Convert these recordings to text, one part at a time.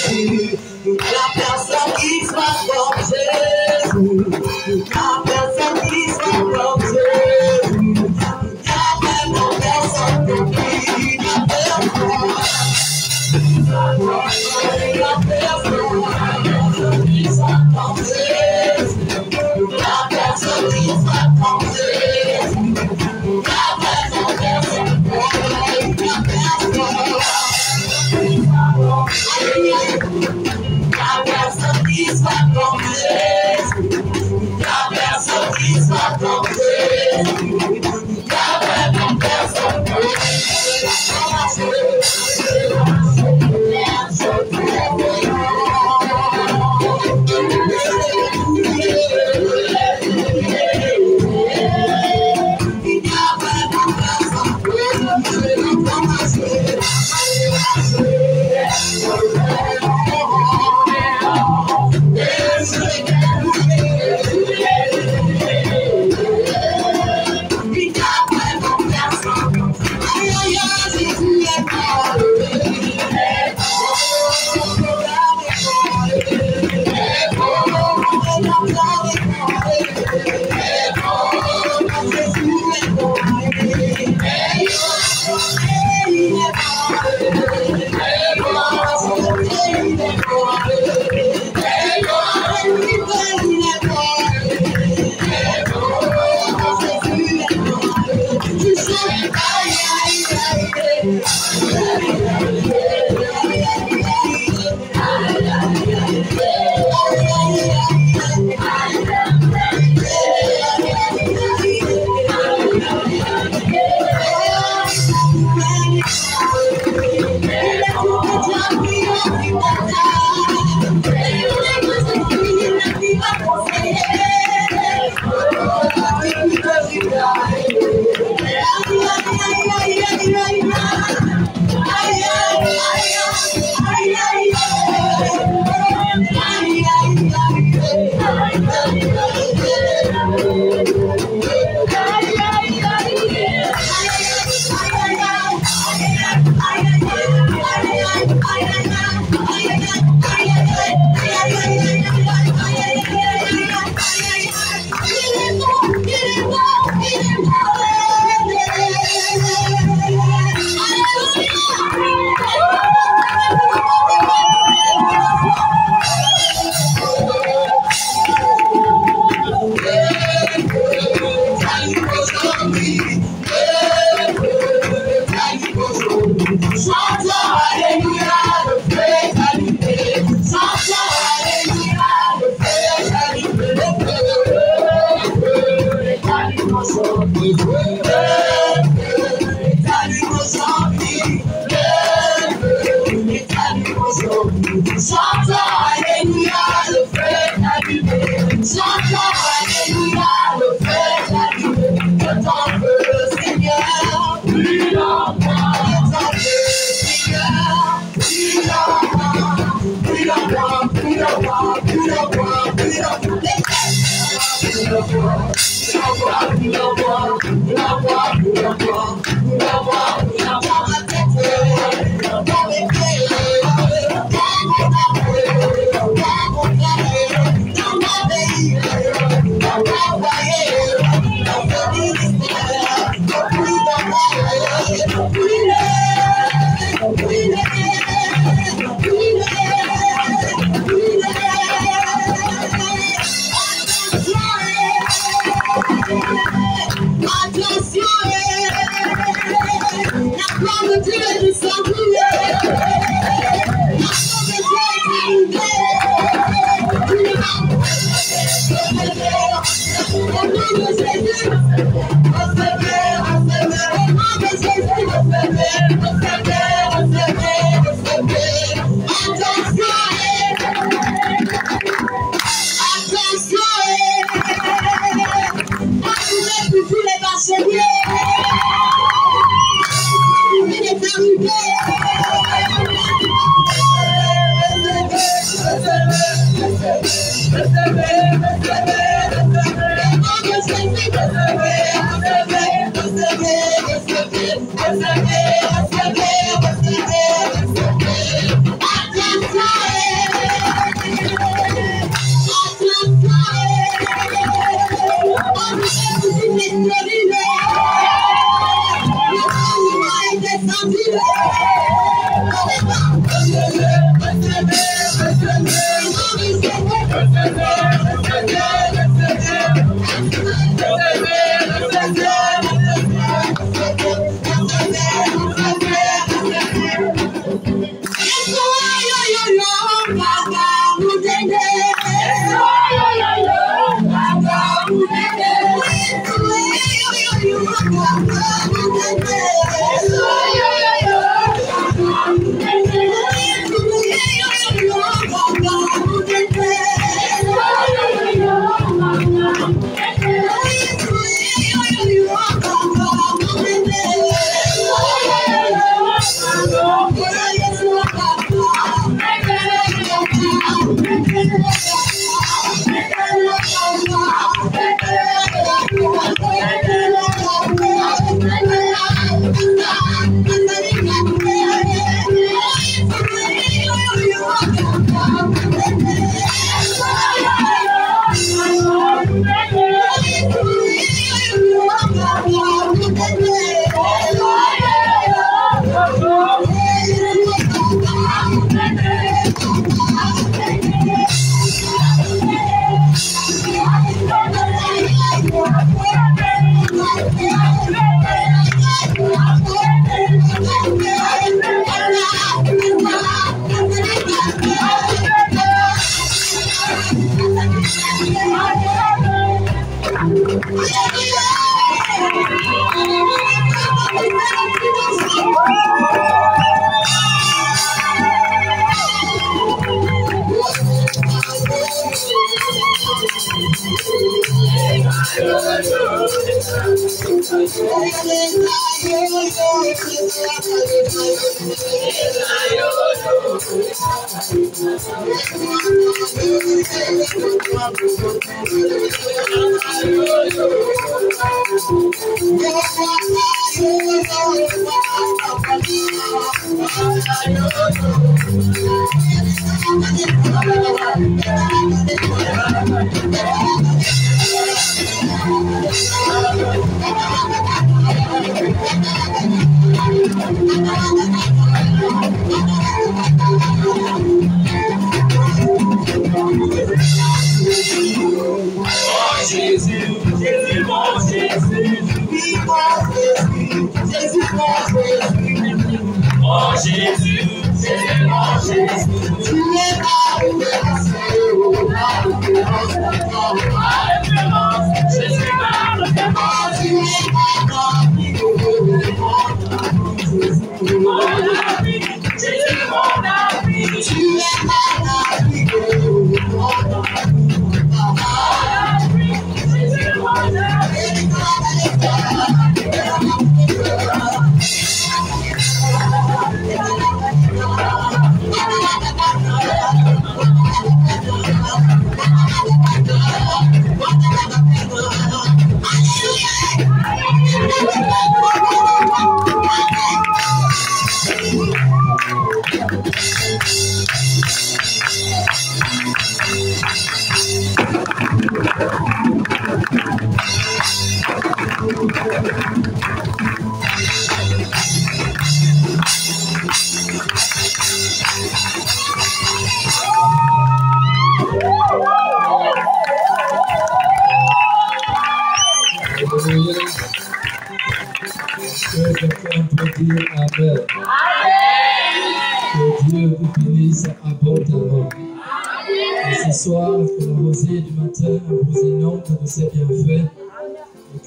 La personne qui soit comme Jésus, la personne qui soit comme Jésus, la même personne de qui la personne qui soit comme Jésus, la personne qui soit comme Jésus, la même personne la personne qui soit comme Jésus, la personne qui soit comme Jésus, la même personne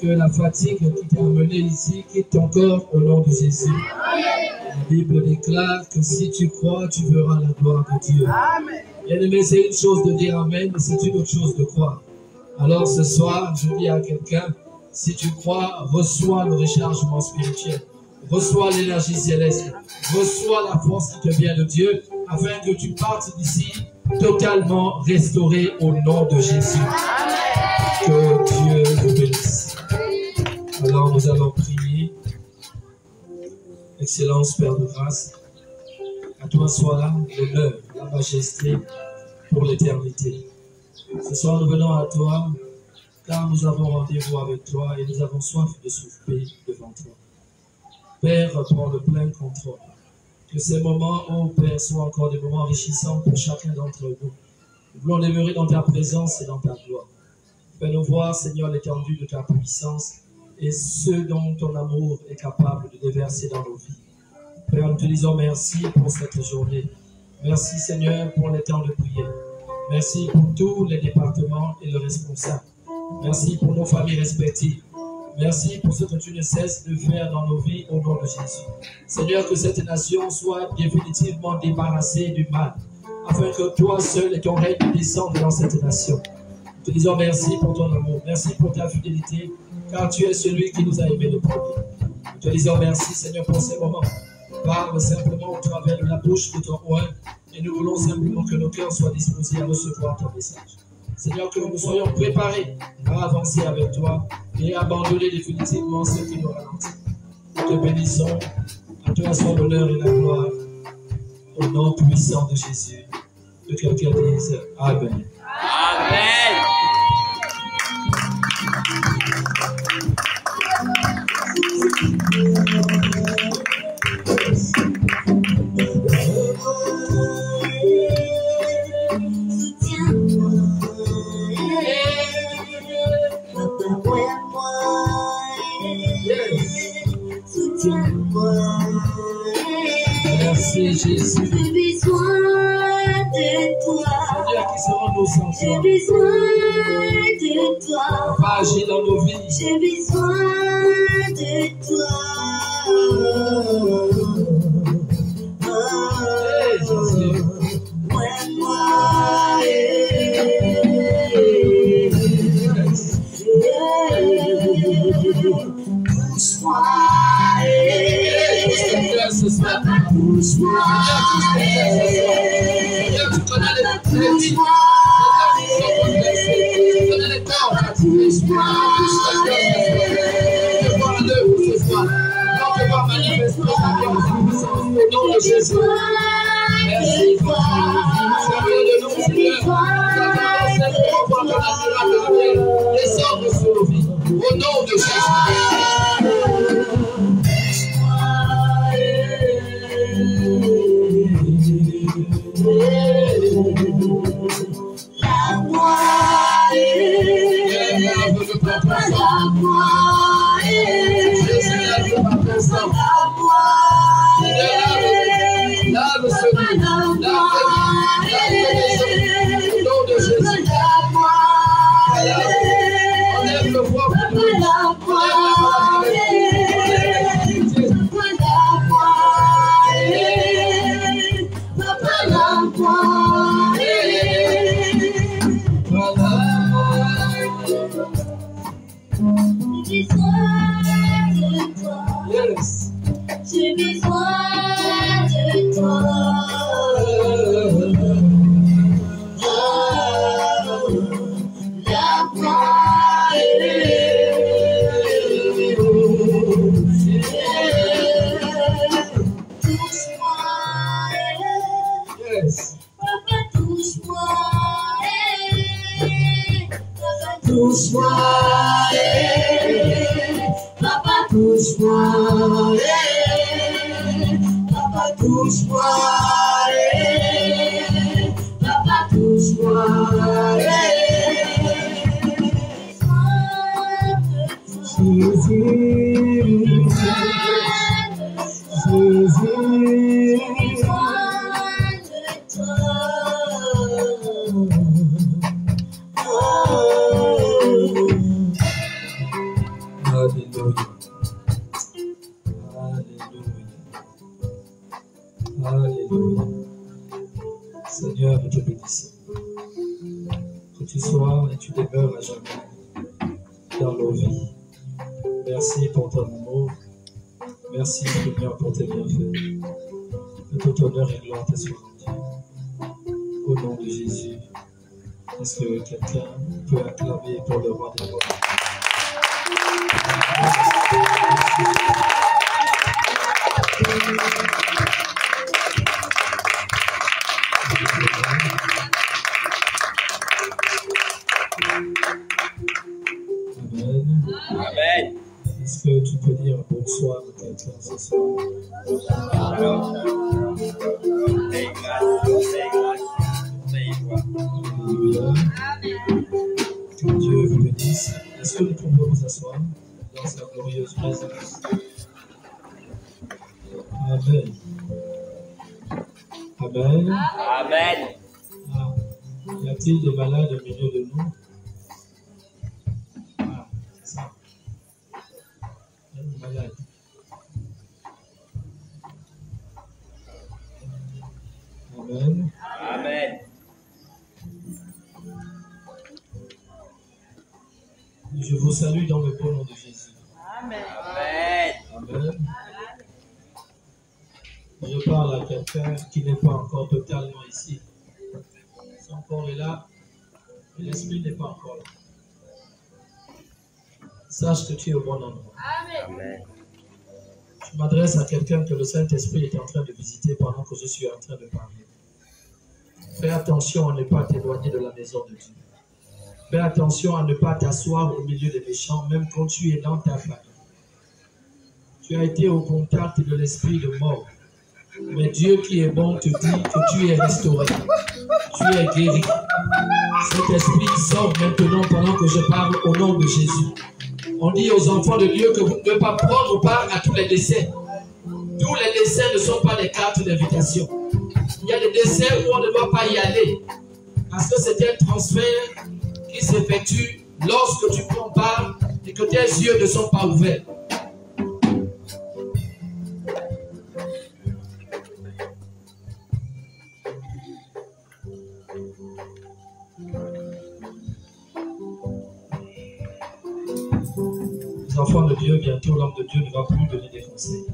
Que la fatigue qui t'a amené ici quitte ton corps au nom de Jésus. La Bible déclare que si tu crois, tu verras la gloire de Dieu. Bien-aimé, c'est une chose de dire Amen, mais c'est une autre chose de croire. Alors ce soir, je dis à quelqu'un, si tu crois, reçois le rechargement spirituel, reçois l'énergie céleste, reçois la force qui te vient de Dieu, afin que tu partes d'ici totalement restauré au nom de Jésus. Que Dieu vous bénisse. Alors nous allons prier. Excellence, Père de grâce, à toi soit l'honneur, la majesté pour l'éternité. Ce soir, nous venons à toi, car nous avons rendez-vous avec toi et nous avons soif de souffler devant toi. Père, prends le plein contrôle. Que ces moments, ô Père, soient encore des moments enrichissants pour chacun d'entre nous. Nous voulons demeurer dans ta présence et dans ta gloire. Fais-nous voir, Seigneur, l'étendue de ta puissance et ce dont ton amour est capable de déverser dans nos vies. Père, nous te disons merci pour cette journée. Merci, Seigneur, pour les temps de prière. Merci pour tous les départements et le responsable. Merci pour nos familles respectives. Merci pour ce que tu ne cesses de faire dans nos vies au nom de Jésus. Seigneur, que cette nation soit définitivement débarrassée du mal, afin que toi seul et ton règne descendent dans cette nation. Nous te disons merci pour ton amour, merci pour ta fidélité, car tu es celui qui nous a aimés le premier. Nous te disons merci, Seigneur, pour ces moments. Parle simplement au travers de la bouche de ton oint, et nous voulons simplement que nos cœurs soient disposés à recevoir ton message. Seigneur, que nous soyons préparés à avancer avec toi et à abandonner définitivement ce qui nous ralentit. Nous te bénissons, à toi soit l'honneur et la gloire, au nom puissant de Jésus. Que quelqu'un dise Amen. Amen. Merci Jésus. J'ai besoin de toi. Seigneur, qui seront nos enfants. J'ai besoin de toi. Va agir dans nos vies. J'ai besoin de toi. Hey, Jésus. Pousse-moi. Ce soir. Pousse-moi. Seigneur, tu connais les vies. Tu connais les corps. Pousse-moi. Que voir l'œuvre ce soir. Non, que voir manifester ta puissance au nom de Jésus. Merci. Seigneur de nous, Seigneur. Simplement voir ton admirable descendre sur nos vies. Au nom de Jésus. J'ai besoin de toi. La voix touche-moi. Papa, touche-moi. Papa, touche-moi. Papa, touche-moi. Papa, touche-moi. Papa, touche-moi. Alléluia. Seigneur, nous te bénissons. Que tu sois et tu demeures à jamais dans nos vies. Merci pour ton amour. Merci, Seigneur, pour tes bienfaits. Que tout honneur et gloire te soit rendu. Au nom de Jésus. Est-ce que quelqu'un peut acclamer pour le roi des rois? Amen. Amen. Est-ce que tu peux dire bonsoir à quelqu'un ce soir? Alors, Alléluia. Que Dieu vous bénisse. Est-ce que nous pouvons nous asseoir dans sa glorieuse présence? Amen. Amen. Amen. Ah. Y a-t-il des malades au milieu de nous? Ah, c'est ça. Il y a des malades. Amen. Amen. Je vous salue dans le beau nom de Jésus. Amen. Amen. Je parle à quelqu'un qui n'est pas encore totalement ici. Son corps est là, mais l'esprit n'est pas encore là. Sache que tu es au bon endroit. Amen. Je m'adresse à quelqu'un que le Saint-Esprit est en train de visiter pendant que je suis en train de parler. Fais attention à ne pas t'éloigner de la maison de Dieu. Fais attention à ne pas t'asseoir au milieu des méchants, même quand tu es dans ta famille. Tu as été au contact de l'esprit de mort. Mais Dieu qui est bon te dit que tu es restauré. Tu es guéri. Cet esprit sort maintenant pendant que je parle au nom de Jésus. On dit aux enfants de Dieu que vous ne devez pas prendre part à tous les décès. Tous les décès ne sont pas des cartes d'invitation. Il y a des décès où on ne doit pas y aller. Parce que c'est un transfert qui s'effectue lorsque tu prends part et que tes yeux ne sont pas ouverts. Les enfants de Dieu, bientôt l'homme de Dieu ne va plus donner des conseils.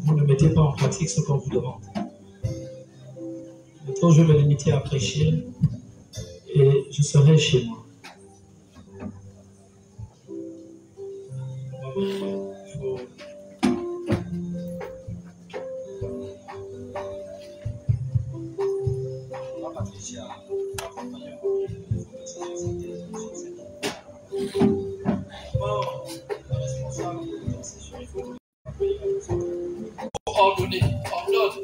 Vous ne mettez pas en pratique ce qu'on vous demande. Bientôt je vais me limiter à prêcher et je serai chez moi. Ordonnez, ordonne.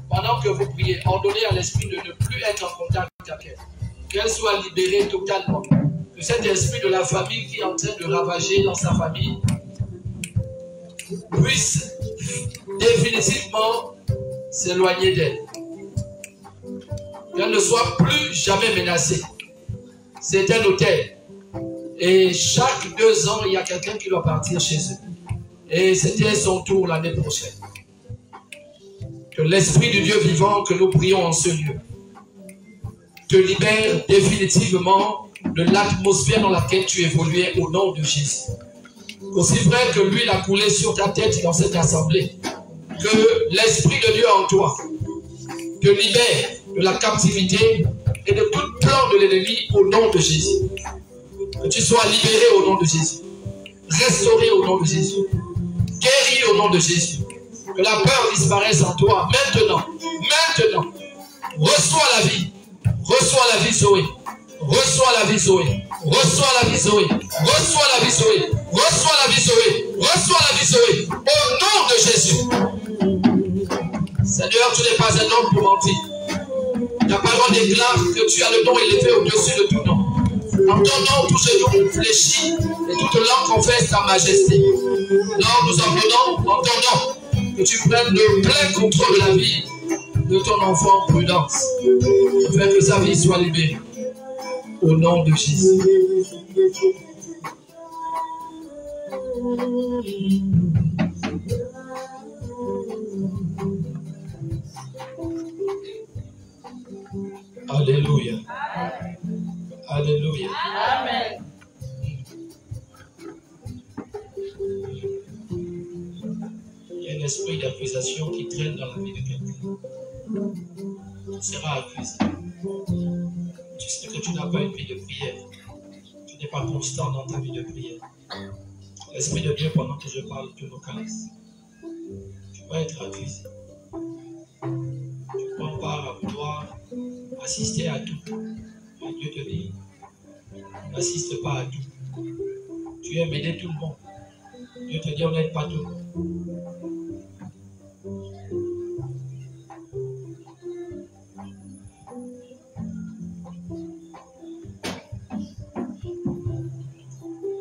Pendant que vous priez, ordonnez à l'esprit de ne plus être en contact avec elle. Qu'elle soit libérée totalement. Que cet esprit de la famille qui est en train de ravager dans sa famille puisse définitivement s'éloigner d'elle. Qu'elle ne soit plus jamais menacée. C'est un hôtel. Et chaque 2 ans, il y a quelqu'un qui doit partir chez eux. Et c'était son tour l'année prochaine. Que l'Esprit du Dieu vivant que nous prions en ce lieu te libère définitivement de l'atmosphère dans laquelle tu évoluais au nom de Jésus. Aussi vrai que l'huile a coulé sur ta tête dans cette assemblée, que l'Esprit de Dieu en toi te libère de la captivité et de tout plan de l'ennemi au nom de Jésus. Que tu sois libéré au nom de Jésus, restauré au nom de Jésus, guéri au nom de Jésus. Que la peur disparaisse en toi maintenant. Maintenant. Reçois la vie. Reçois la vie Zoé. Reçois la vie Zoé. Reçois la vie Zoé. Reçois la vie Zoé. Reçois la vie Zoé. Reçois la vie Zoé. Au nom de Jésus. Seigneur, tu n'es pas un homme pour mentir. Ta parole déclare que tu as le nom élevé au-dessus de tout nom. En ton nom, tout genou fléchit et toute langue confesse ta majesté. Alors nous en venons en ton nom. Que tu prennes le plein contrôle de la vie de ton enfant Prudence, afin que sa vie soit libérée. Au nom de Jésus. Alléluia. Alléluia. Amen. Il y a un esprit d'accusation qui traîne dans la vie de quelqu'un. Tu seras accusé. Tu sais que tu n'as pas une vie de prière. Tu n'es pas constant dans ta vie de prière. L'Esprit de Dieu, pendant que je parle, te localise. Tu vas être accusé. Tu prends part à vouloir assister à tout. Et Dieu te dit, n'assiste pas à tout. Tu aimes aider tout le monde. Dieu te dit, on n'aide pas tout le monde.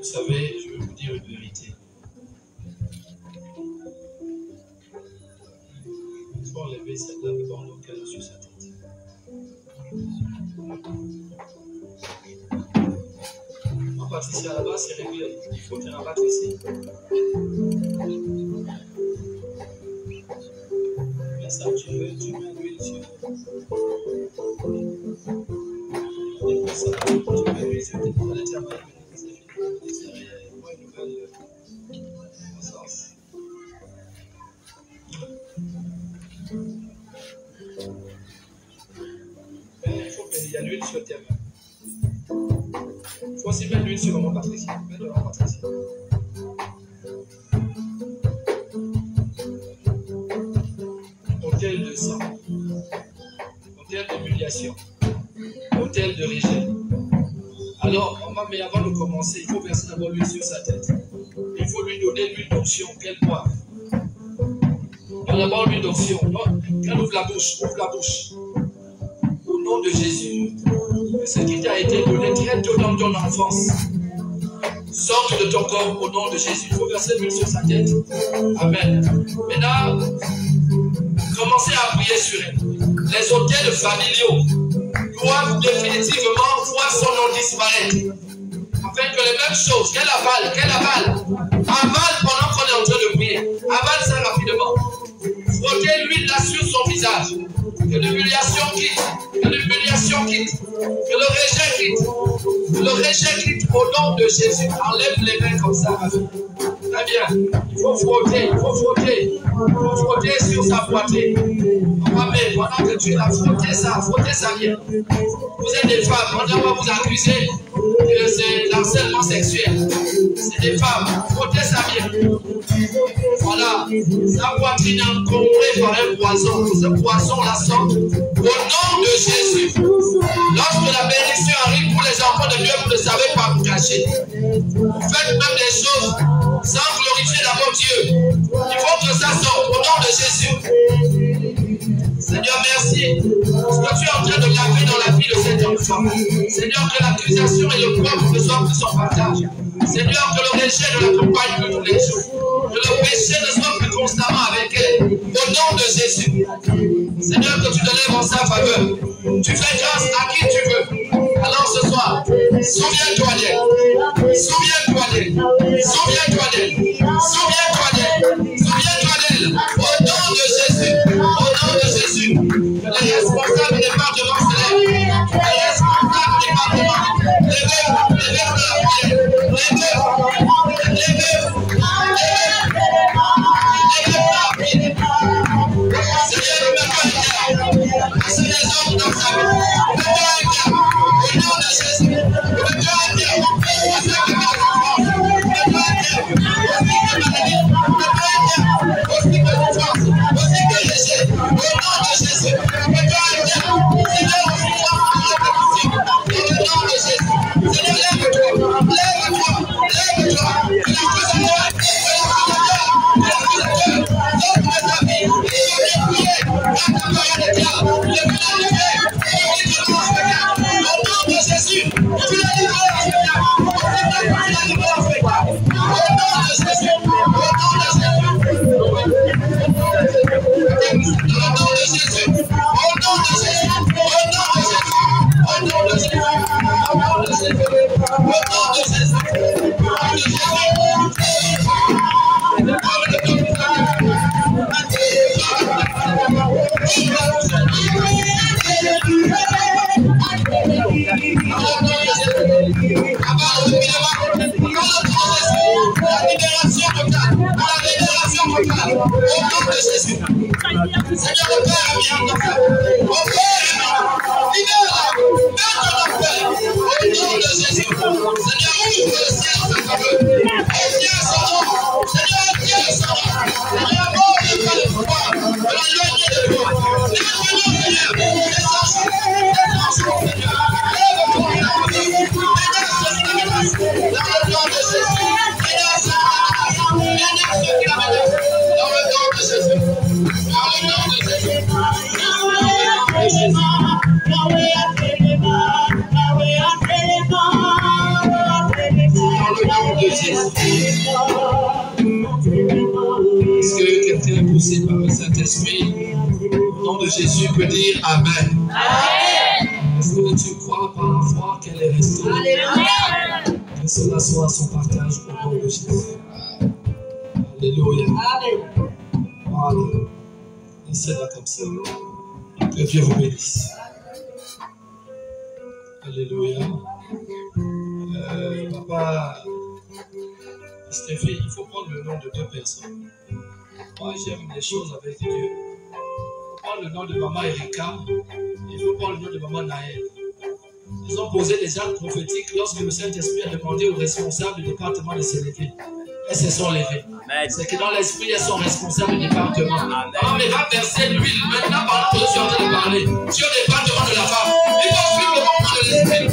Vous savez, je vais vous dire une vérité. Il faut enlever cette lame dans qu'elle a sur sa tête. En Patricia, là-bas, c'est réglé. Il faut te rabattre ici. Mais ça, tu mets l'huile sur. Et pour ça, tu mets l'huile sur tes doigts. C'est fini. C'est moi une nouvelle croissance. Mais il faut qu'il y ait l'huile sur tes mains. Il faut aussi mettre l'huile sur mon Patricia. Mets de mon Patricia. Hôtel de sang, hôtel d'humiliation, hôtel de rejet. Alors, mais avant de commencer, il faut verser d'abord l'huile sur sa tête. Il faut lui donner l'huile d'onction qu'elle boive. D'abord l'huile d'onction. Qu'elle ouvre la bouche, Au nom de Jésus, ce qui t'a été donné très tôt dans ton enfance, sorte de ton corps au nom de Jésus. Il faut verser l'huile sur sa tête. Amen. Maintenant, commencez à prier sur elle. Les hôtels familiaux doivent définitivement voir son nom disparaître. Afin que les mêmes choses qu'elle avale pendant qu'on est en train de prier. Avale ça rapidement. Frottez l'huile là sur son visage. Que l'humiliation quitte. Que l'humiliation quitte. Que le rejet quitte. Que le rejet quitte au nom de Jésus. Enlève les mains comme ça. Très bien. Il faut frotter. Il faut frotter sur sa poitrine. Amen. Pendant que tu l'as frotté ça bien. Vous êtes des femmes. On ne va vous accuser que c'est l'harcèlement sexuel. C'est des femmes. Frottez ça bien. Voilà. Sa poitrine est encombrée par un poison. Ce poison la sort. Au nom de Jésus. Lorsque la bénédiction arrive pour les enfants de Dieu, vous ne savez pas vous cacher. Vous faites même des choses sans glorifier d'abord Dieu. Il faut que ça sorte au nom de Jésus. Seigneur, merci. Parce que tu es en train de laver dans la vie de cet enfant. Seigneur, que l'accusation et le poids ne soient plus son partage. Seigneur, que le rejet ne l'accompagne plus tous les jours. Que le péché ne soit plus constamment avec elle. Au nom de Jésus. Seigneur, que tu te lèves en sa faveur. Tu fais grâce à qui tu veux. Alors ce soir, souviens-toi d'elle. Souviens-toi d'elle. Souviens-toi d'elle. Souviens-toi d'elle. Souviens-toi d'elle. Au nom de Jésus. Au nom de Jésus. Les responsables des départements célèbres. Les responsables des départements. Levez-vous. Levez-vous de la prière. Levez-vous. Levez-vous. C'est les hommes dans sa vie. Au nom de Jésus. de Jésus peut dire Amen. Amen. Est-ce que tu crois par la foi qu'elle est restaurée? Alléluia. Que cela soit son partage au nom de Jésus. Alléluia. Voilà. Laissez-la comme ça. Que Dieu vous bénisse. Alléluia. Papa Stéphie, il faut prendre le nom de deux personnes. Moi, j'aime les choses avec Dieu. Il faut prendre le nom de maman Erika. Il faut prendre le nom de maman Naël. Ils ont posé des actes prophétiques lorsque le Saint-Esprit a demandé aux responsables du département de se lever. Elles se sont levées. C'est que dans l'esprit, elles sont responsables du département. Maman mais va verser l'huile. Maintenant, pendant que je suis en train de parler, sur le département de la femme, il faut suivre le mouvement de l'esprit. Il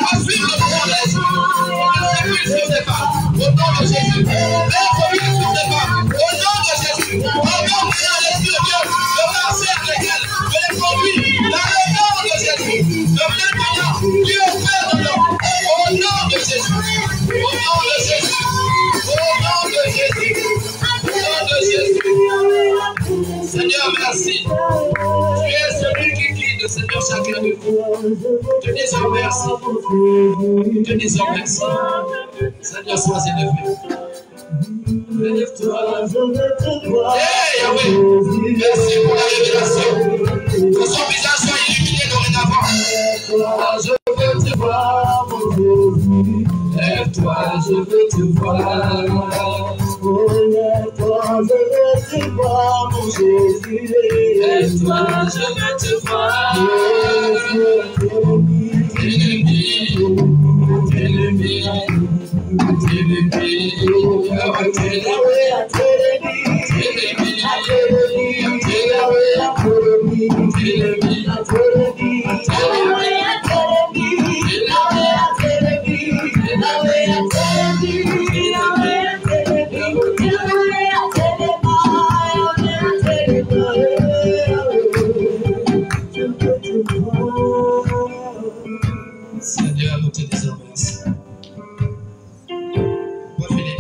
faut suivre le mouvement de l'esprit. L'esprit sur les femmes. Au nom de Jésus. L'esprit sur les femmes. Au nom de Jésus. Au nom de l'esprit de Dieu. De marcher avec elles. De les conduire. Dans le nom de Jésus. De plein maintenant. Dieu fait de nous. Au nom de Jésus. Au nom de Jésus. Au nom de Jésus. Au nom de Jésus. Seigneur, merci. Tu es celui qui guide, Seigneur, chacun de nous. Te disons merci. Te disons merci. Seigneur, sois élevé. Lève-toi. Hey, Yahweh. Merci pour la révélation. Que son visage soit illuminé dorénavant. Je veux te voir, mon Jésus. Lève-toi, je veux te voir. Oh, lève-toi, je veux te voir, mon Jésus. Lève-toi, je veux te voir. Seigneur, nous te disons merci. Pas fini.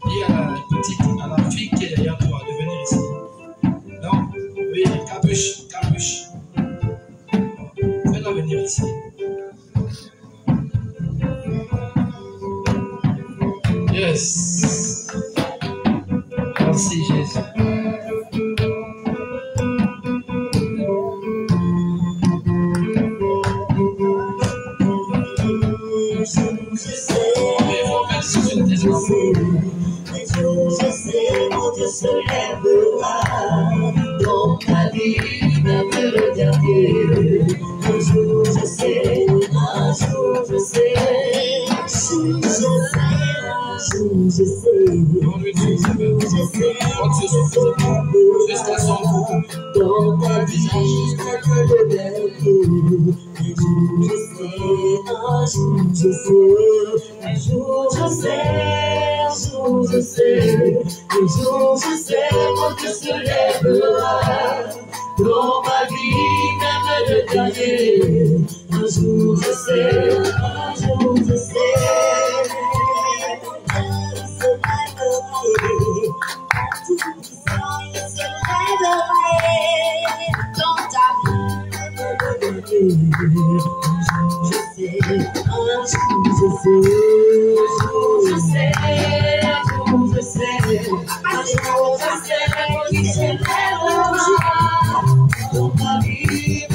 Dis à la petite, à la fille qui est derrière toi, de venir ici. Non, oui, capuche, capuche. Fais-la venir ici. Yes. Merci Jésus. Je sais, mon Dieu se lèvera dans ta vie, même le dernier. Un jour je sais, un jour je sais, un jour je sais, un jour je sais, Jusqu'à son cou. dans ta vie, même le dernier. Un jour je sais, un jour je sais, un jour je sais, un jour je sais, quand tu se lèveras dans ma vie, même le dernier. Un jour je sais, un jour je sais, dans ta vie,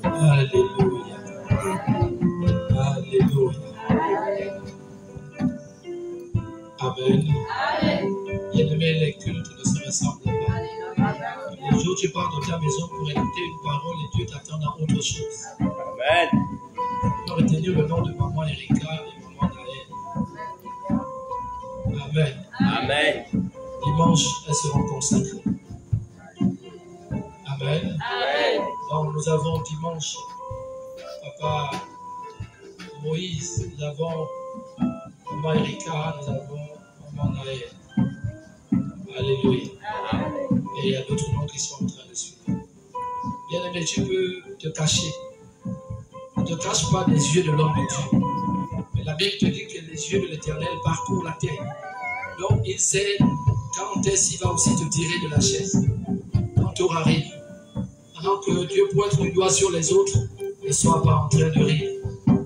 Alléluia. Alléluia. Amen. Bien-aimés, les cultes ne se ressemblent pas. Le jour où tu pars dans ta maison pour écouter une parole et Dieu t'attend dans autre chose. Amen. On va retenir le nom de maman Erika et maman Naël. Amen. Amen. Dimanche, elles seront consacrées. Amen. Amen. Donc nous avons dimanche Papa Moïse, nous avons maman Erika, nous avons maman Naël. Alléluia. Et il y a d'autres noms qui sont en train de suivre. Bien aimé, tu peux te cacher. Ne te cache pas des yeux de l'homme de Dieu. Mais la Bible te dit que les yeux de l'Éternel parcourent la terre. Donc il sait quand est-ce qu'il va aussi te tirer de la chaise. Quand tout arrive. Pendant que Dieu pointe le doigt sur les autres, ne sois pas en train de rire.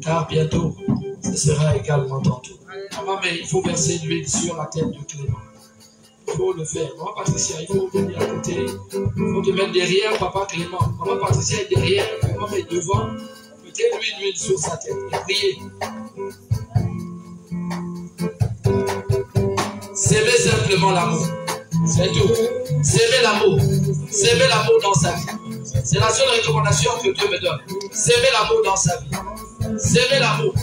Car bientôt, ce sera également ton tour. Maman, mais il faut verser de l'huile sur la tête de Clément. Il faut le faire. Maman Patricia, il faut venir à côté. Il faut te mettre derrière Papa Clément. Maman Patricia est derrière. Maman est devant. Mettez-lui de l'huile sur sa tête et priez. S'aimer simplement l'amour. C'est tout. S'aimer l'amour. S'aimer l'amour dans sa vie. C'est la seule recommandation que Dieu me donne. S'aimer l'amour dans sa vie. S'aimer l'amour.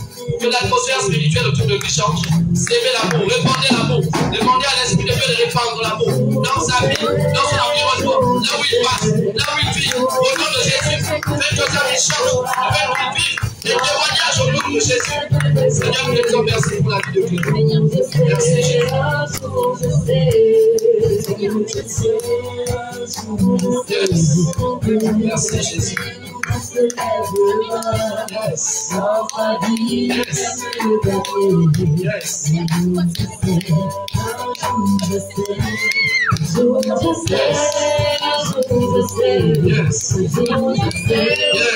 Que l'atmosphère spirituelle autour de lui change. S'aimer l'amour. Répandez l'amour. Demandez à l'Esprit de Dieu de répandre l'amour dans sa vie, dans son environnement, là où il passe, là où il vit. Au nom de Jésus, faites que sa vie change. Faites qu'il vive. Des témoignages au nom de Jésus. Seigneur, nous te remercions pour la vie de Christ. Merci Jésus. Yes. Merci Jésus. Yes.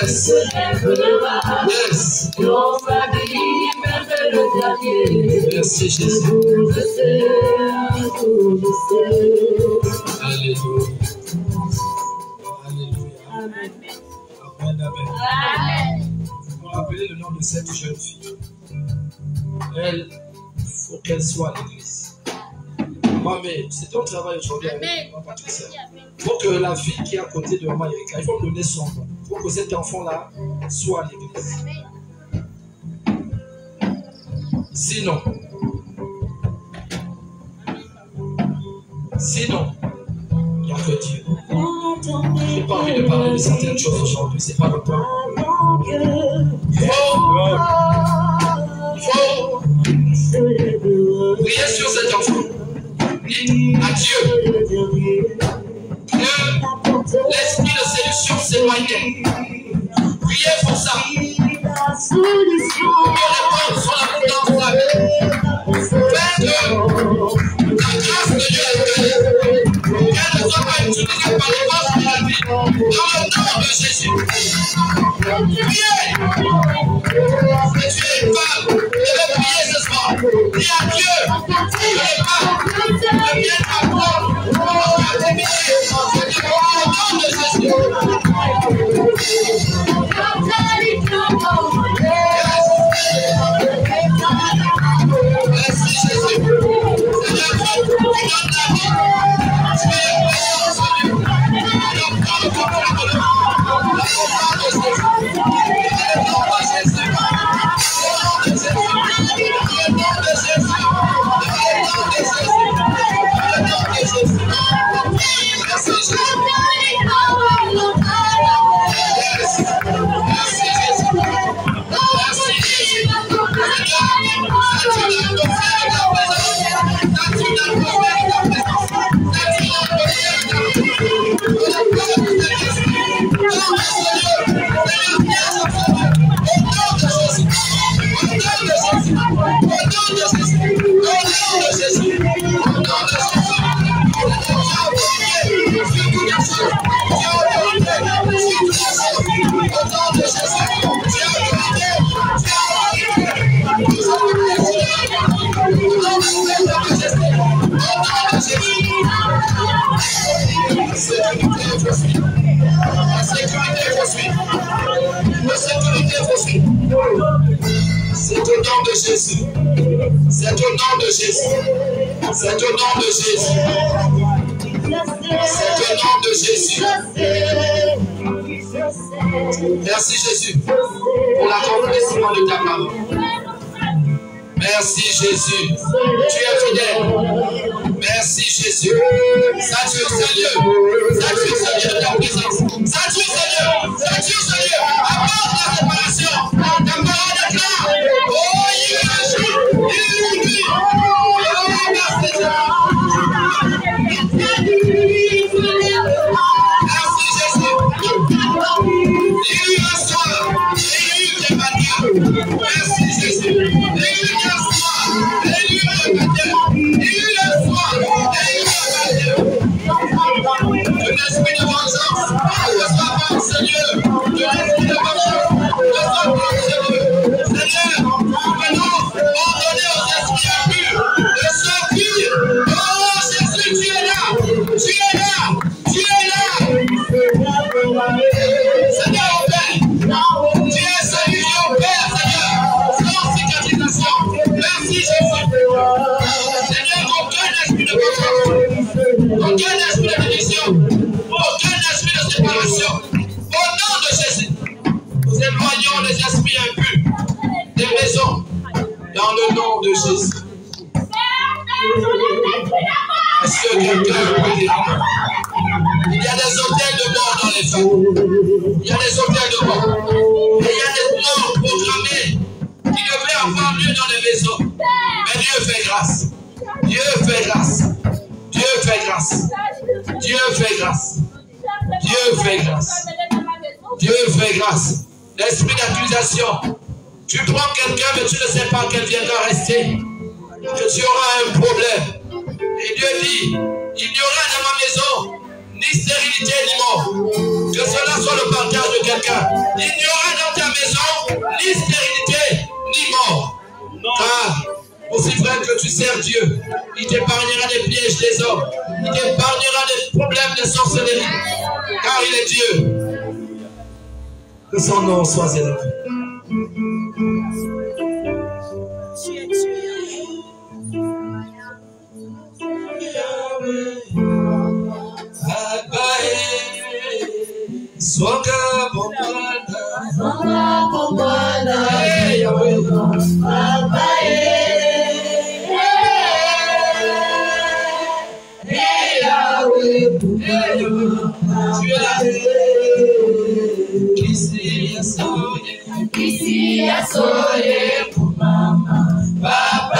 Yes. Merci Jésus. Alléluia. Alléluia. Amen. Amen. Vous me rappelez le nom de cette jeune fille. Elle, il faut qu'elle soit à l'église. Maman, mais c'est ton travail aujourd'hui avec maman Patricia. Il faut que la fille qui est à côté de maman Erika, il faut me donner son nom. Il faut que cet enfant-là soit à l'église. Sinon, il n'y a que Dieu. Je n'ai pas envie de parler de certaines choses aujourd'hui, c'est pas le temps. Il faut prier sur cet enfant. Dites à Dieu que l'esprit de séduction s'éloigne. Priez pour ça. Pour répondre sur l'abondance de la vie. Faites que la grâce de Dieu est faite. Qu'elle ne soit pas utilisée par les forces de la vie. Dans le nom de Jésus. Priez. Si tu es une femme, tu devais prier ce soir. Dis à Dieu que les femmes ne viennent pas prendre votre activité. Au nom de Jésus. Merci Jésus. Seigneur, tu donnes la vie. Tu es C'est au nom de Jésus. C'est au nom de Jésus. C'est au nom de Jésus. C'est au nom de Jésus. Merci Jésus pour l'accomplissement de ta parole. Merci Jésus. Tu es fidèle. Merci Jésus. Sature ce lieu. Sature ce lieu de ta présence. Sature ce lieu. Sature ce lieu. Apporte la réparation. Ta parole déclare. Oh, il est un jour. Il est une nuit. Oh, merci Jésus. Merci Jésus. Il y a un soir. Il y a des manières. Merci Jésus. Il y a un soir. Il y a un manière. Il y a un soir. Il y a un manière. Que l'esprit de vengeance ne soit pas en ce lieu. Que l'esprit de vengeance ne soit pas en ce lieu. Seigneur, nous venons ordonner aux esprits impurs de sortir. Oh Jésus, tu es là. Tu es là. Tu es là. Seigneur, au Père. Tu es celui qui opère, Seigneur, sans cicatrisation. Merci Jésus. Seigneur, aucun esprit de vengeance, aucun esprit de division, aucun esprit de séparation. Au nom de Jésus, nous éloignons les esprits impurs des maisons dans le nom de Jésus. Est-ce que quelqu'un peut dire? Il y a des hôtels de mort dans les familles. Il y a des hôtels de mort. Et il y a des morts programmés qui devaient avoir lieu dans les maisons. Mais Dieu fait grâce. Dieu fait grâce. Dieu fait grâce. Dieu fait grâce. Dieu fait grâce. Dieu fait grâce. L'esprit d'accusation. Tu prends quelqu'un, mais tu ne sais pas qu'elle viendra rester. Que tu auras un problème. Et Dieu dit, il n'y aura dans ma maison ni stérilité ni mort. Que cela soit le partage de quelqu'un. Il n'y aura dans ta maison ni stérilité ni mort. Car, aussi vrai que tu sers Dieu, il t'épargnera des pièges des hommes. Il t'épargnera des problèmes de sorcellerie. Car il est Dieu. Que son nom soit élevé. Songa bombana, hey Yahweh, hey Yahweh, tu es là. Ici à soye pour maman, papa.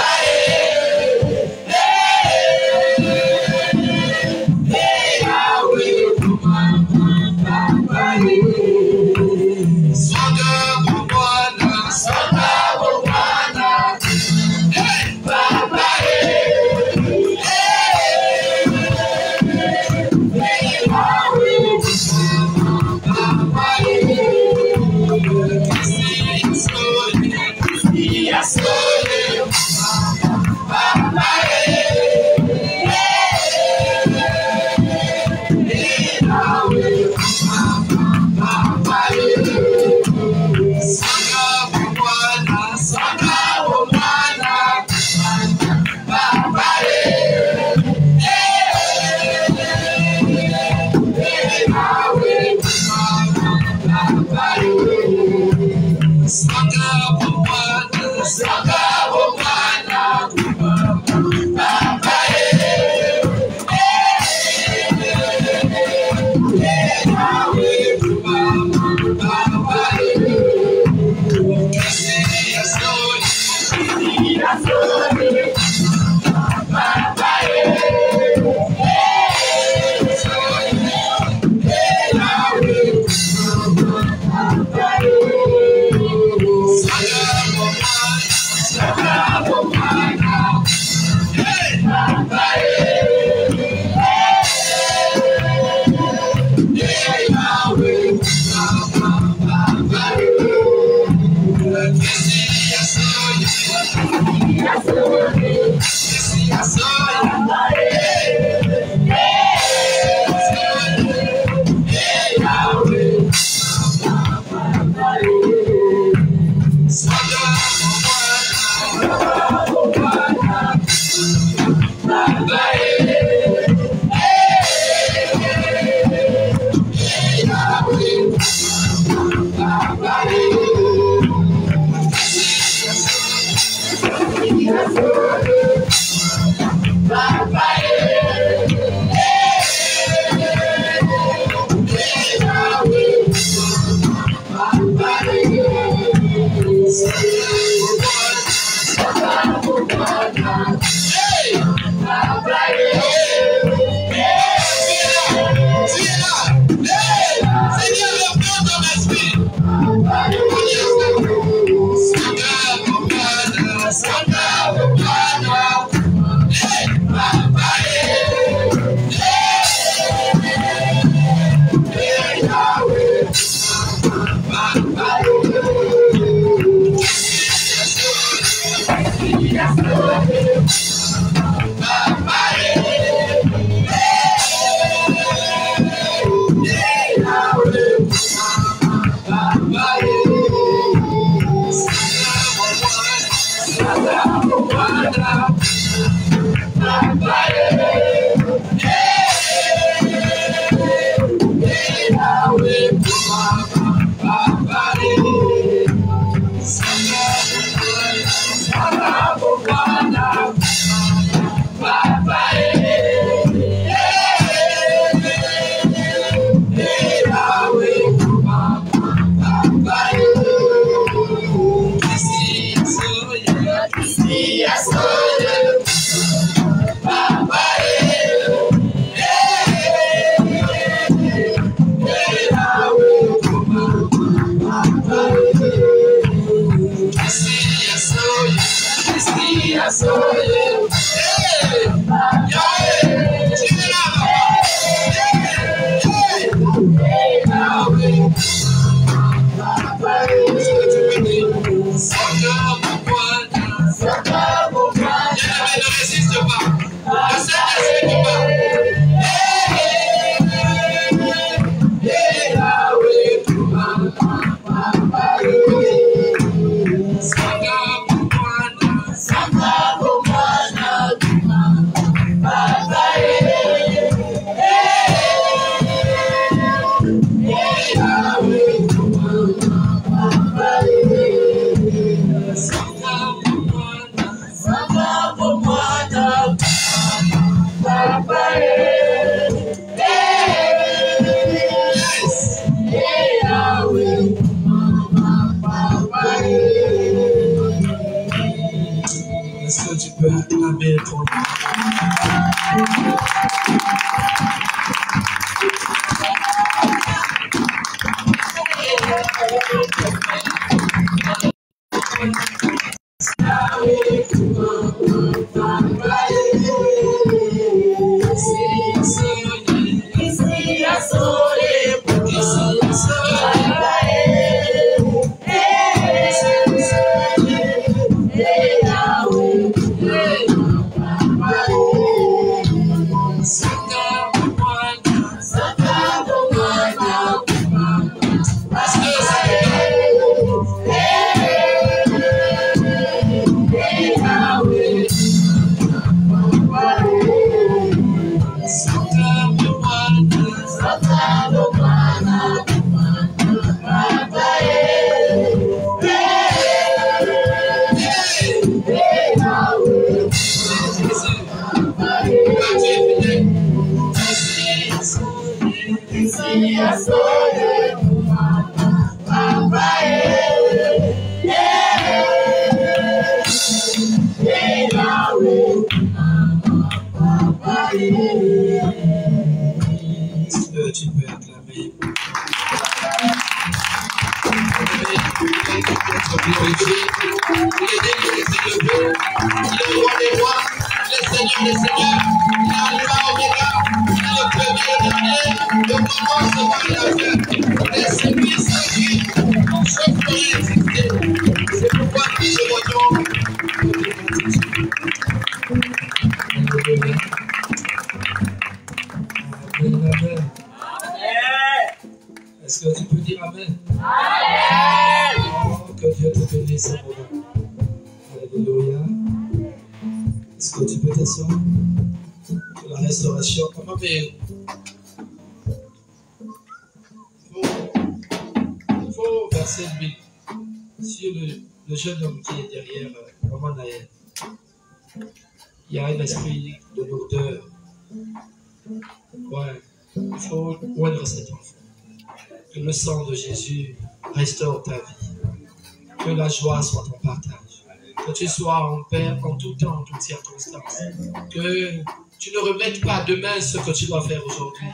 Est-ce que tu peux acclamer ton nom? Tu peux acclamer. Est-ce que tu peux dire Amen? Amen. Oh, que Dieu te bénisse. Alléluia. Est-ce que tu peux t'asseoir? La restauration. Comment mais il faut verser l'huile sur le jeune homme qui est derrière Maman Naël. Il y a un esprit de lourdeur. Ouais. Il faut oindre cet enfant. Que le sang de Jésus restaure ta vie. Que la joie soit ton partage. Que tu sois en paix en tout temps, en toutes circonstances. Que tu ne remettes pas demain ce que tu dois faire aujourd'hui.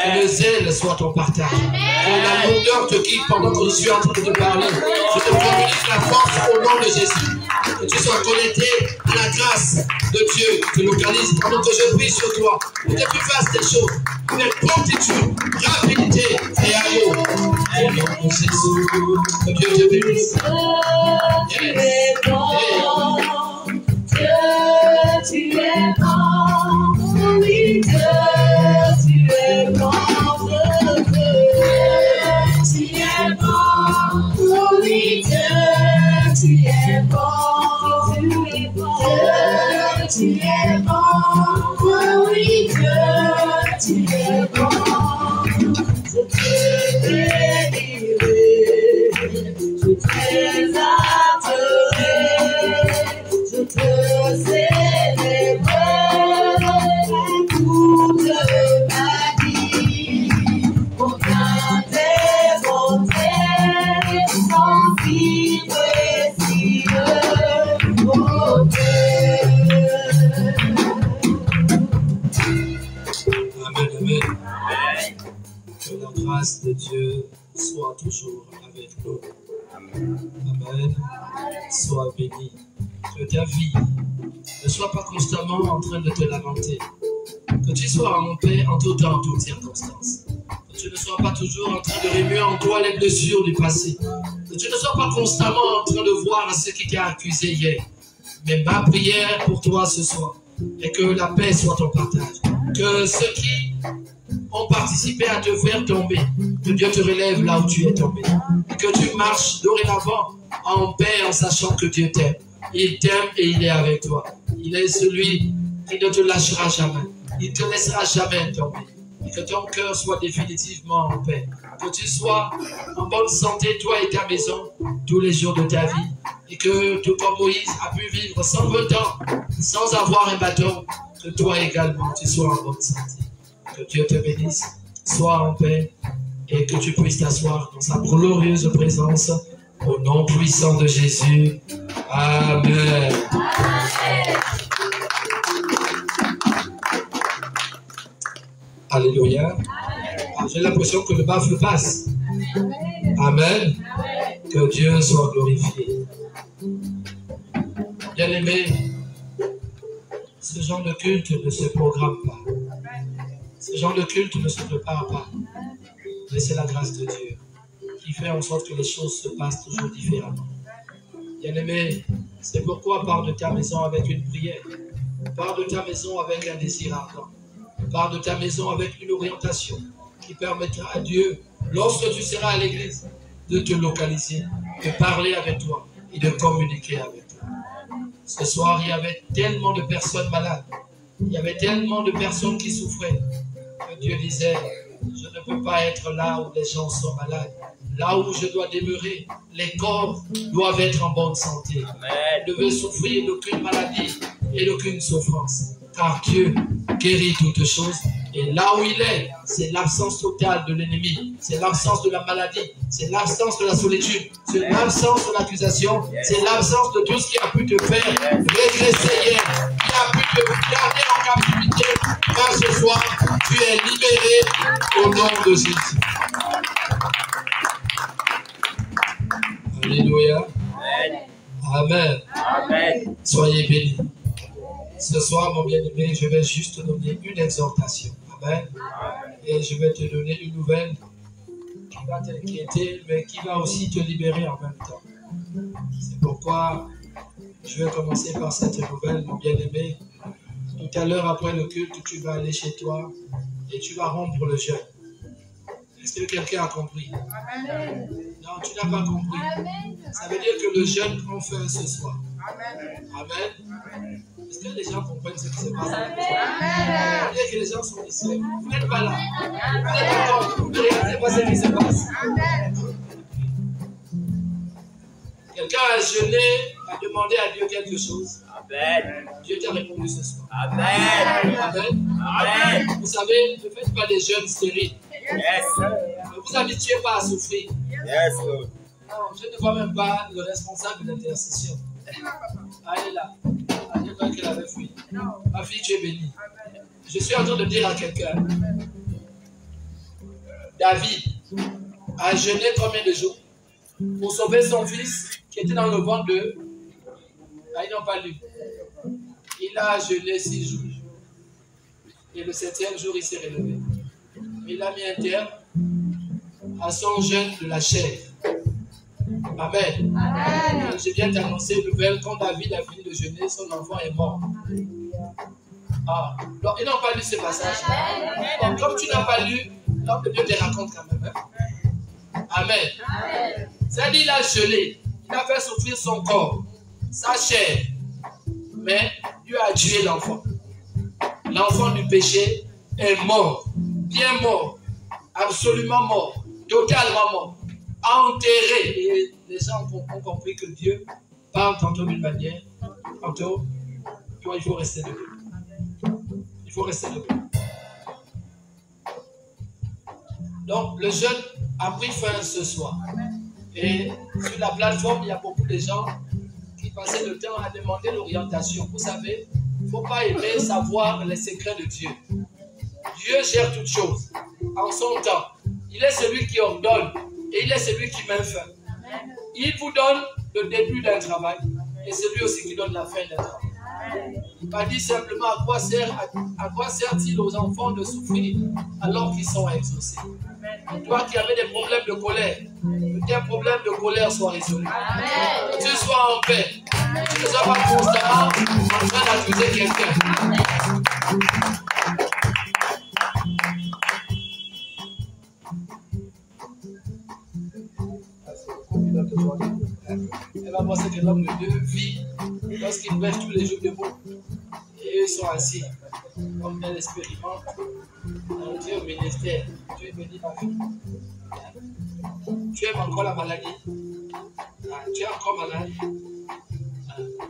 Que le zèle soit ton partage. Que la lourdeur te guide pendant que je suis en train de te parler. Je te communique la force au nom de Jésus. Que tu sois connecté à la grâce de Dieu te localise pendant que je prie sur toi. Que tu fasses des choses avec promptitude, rapidité et amour. Au nom de Jésus. Que Dieu te bénisse. Tu es bon, oui, Dieu, tu es bon, tu es bon, oui, Dieu, tu es bon. De Dieu soit toujours avec nous. Amen. Sois béni. Que ta vie ne soit pas constamment en train de te lamenter. Que tu sois en paix en tout temps, en toutes circonstances. Que tu ne sois pas toujours en train de remuer en toi les blessures du passé. Que tu ne sois pas constamment en train de voir ce qui t'a accusé hier. Mais ma prière pour toi ce soir est que la paix soit ton partage. Que ceux qui ont participé à te faire tomber, que Dieu te relève là où tu es tombé. Et que tu marches dorénavant en paix en sachant que Dieu t'aime. Il t'aime et il est avec toi. Il est celui qui ne te lâchera jamais. Il ne te laissera jamais tomber. Et que ton cœur soit définitivement en paix. Que tu sois en bonne santé, toi et ta maison, tous les jours de ta vie. Et que tout comme Moïse a pu vivre 120 ans sans avoir un bâton, que toi également tu sois en bonne santé. Que Dieu te bénisse, sois en paix et que tu puisses t'asseoir dans sa glorieuse présence au nom puissant de Jésus. Amen. Amen. Alléluia. J'ai l'impression que le baffle passe. Amen. Que Dieu soit glorifié. Bien-aimés, ce genre de culte ne se programme pas. Ce genre de culte ne se prépare pas. Mais c'est la grâce de Dieu qui fait en sorte que les choses se passent toujours différemment. Bien-aimé, c'est pourquoi pars de ta maison avec une prière. Pars de ta maison avec un désir ardent. Pars de ta maison avec une orientation qui permettra à Dieu, lorsque tu seras à l'église, de te localiser, de parler avec toi et de communiquer avec toi. Ce soir, il y avait tellement de personnes malades. Il y avait tellement de personnes qui souffraient. Que Dieu disait, je ne peux pas être là où les gens sont malades. Là où je dois demeurer, les corps doivent être en bonne santé. Je ne veux souffrir d'aucune maladie et d'aucune souffrance. Car Dieu guérit toutes choses. Et là où il est, c'est l'absence totale de l'ennemi. C'est l'absence de la maladie. C'est l'absence de la solitude. C'est l'absence de l'accusation. C'est l'absence de tout ce qui a pu te faire régresser hier. Qui a pu te garder en captivité. Car ce soir, tu es libéré au nom de Jésus. Alléluia. Amen. Amen. Soyez bénis. Ce soir, mon bien-aimé, je vais juste te donner une exhortation. Amen. Et je vais te donner une nouvelle qui va t'inquiéter, mais qui va aussi te libérer en même temps. C'est pourquoi je vais commencer par cette nouvelle, mon bien-aimé. Tout à l'heure, après le culte, tu vas aller chez toi et tu vas rompre le jeûne. Est-ce que quelqu'un a compris? Amen. Non, tu n'as pas compris. Amen. Ça veut dire que le jeûne prend fin ce soir. Amen. Amen. Est-ce que les gens comprennent ce qui se passe? Amen. Ça veut dire que les gens sont ici. Vous n'êtes pas là. Vous êtes encore. Vous ne regardez pas ce qui se passe. Amen. Quelqu'un a jeûné, a demandé à Dieu quelque chose. Amen. Dieu t'a répondu ce soir. Amen. Amen. Amen. Vous savez, ne faites pas des jeûnes stériles. Yes. Ne vous habituez pas à souffrir. Yes, Lord. Non, je ne vois même pas le responsable de l'intercession. Elle est là. Elle est là qu'elle avait fui. Ma fille, tu es bénie. Je suis en train de dire à quelqu'un, David a jeûné combien de jours pour sauver son fils qui était dans le ventre de... Ah, ils n'ont pas lu. Il a jeûné 6 jours. Et le 7e jour, il s'est relevé. Il a mis un terme à son jeûne de la chair. Amen. Amen. Je viens t'annoncer une nouvelle. Quand David a fini de jeûner, son enfant est mort. Ah, donc, ils n'ont pas lu ce passage. Donc, comme tu n'as pas lu, donc Dieu te raconte quand même. Hein? Amen. C'est-à-dire qu'il a jeûné. Il a fait souffrir son corps. sa chair. Mais Dieu a tué l'enfant. L'enfant du péché est mort, bien mort, absolument mort, totalement mort, enterré. Et les gens ont compris que Dieu parle tantôt d'une manière, tantôt, toi il faut rester debout. Il faut rester debout. Donc le jeûne a pris fin ce soir. Et sur la plateforme, il y a beaucoup de gens qui passaient le temps à demander l'orientation. Vous savez, il ne faut pas aimer savoir les secrets de Dieu. Dieu gère toutes choses en son temps. Il est celui qui ordonne et il est celui qui met fin. Il vous donne le début d'un travail et c'est lui aussi qui donne la fin d'un travail. Il m'a dit simplement à quoi sert-il aux enfants de souffrir alors qu'ils sont exaucés. Toi qui avais des problèmes de colère, que tes problèmes de colère soient résolus. Que tu sois en paix. Que tu ne sois pas constamment en train d'accuser quelqu'un. Elle va penser que l'homme de Dieu vit lorsqu'il prêche tous les jours debout. Et eux sont assis. Comme elle expérimente. Tu es au ministère. Tu es béni ma fille. Tu aimes encore la maladie. Tu es encore malade.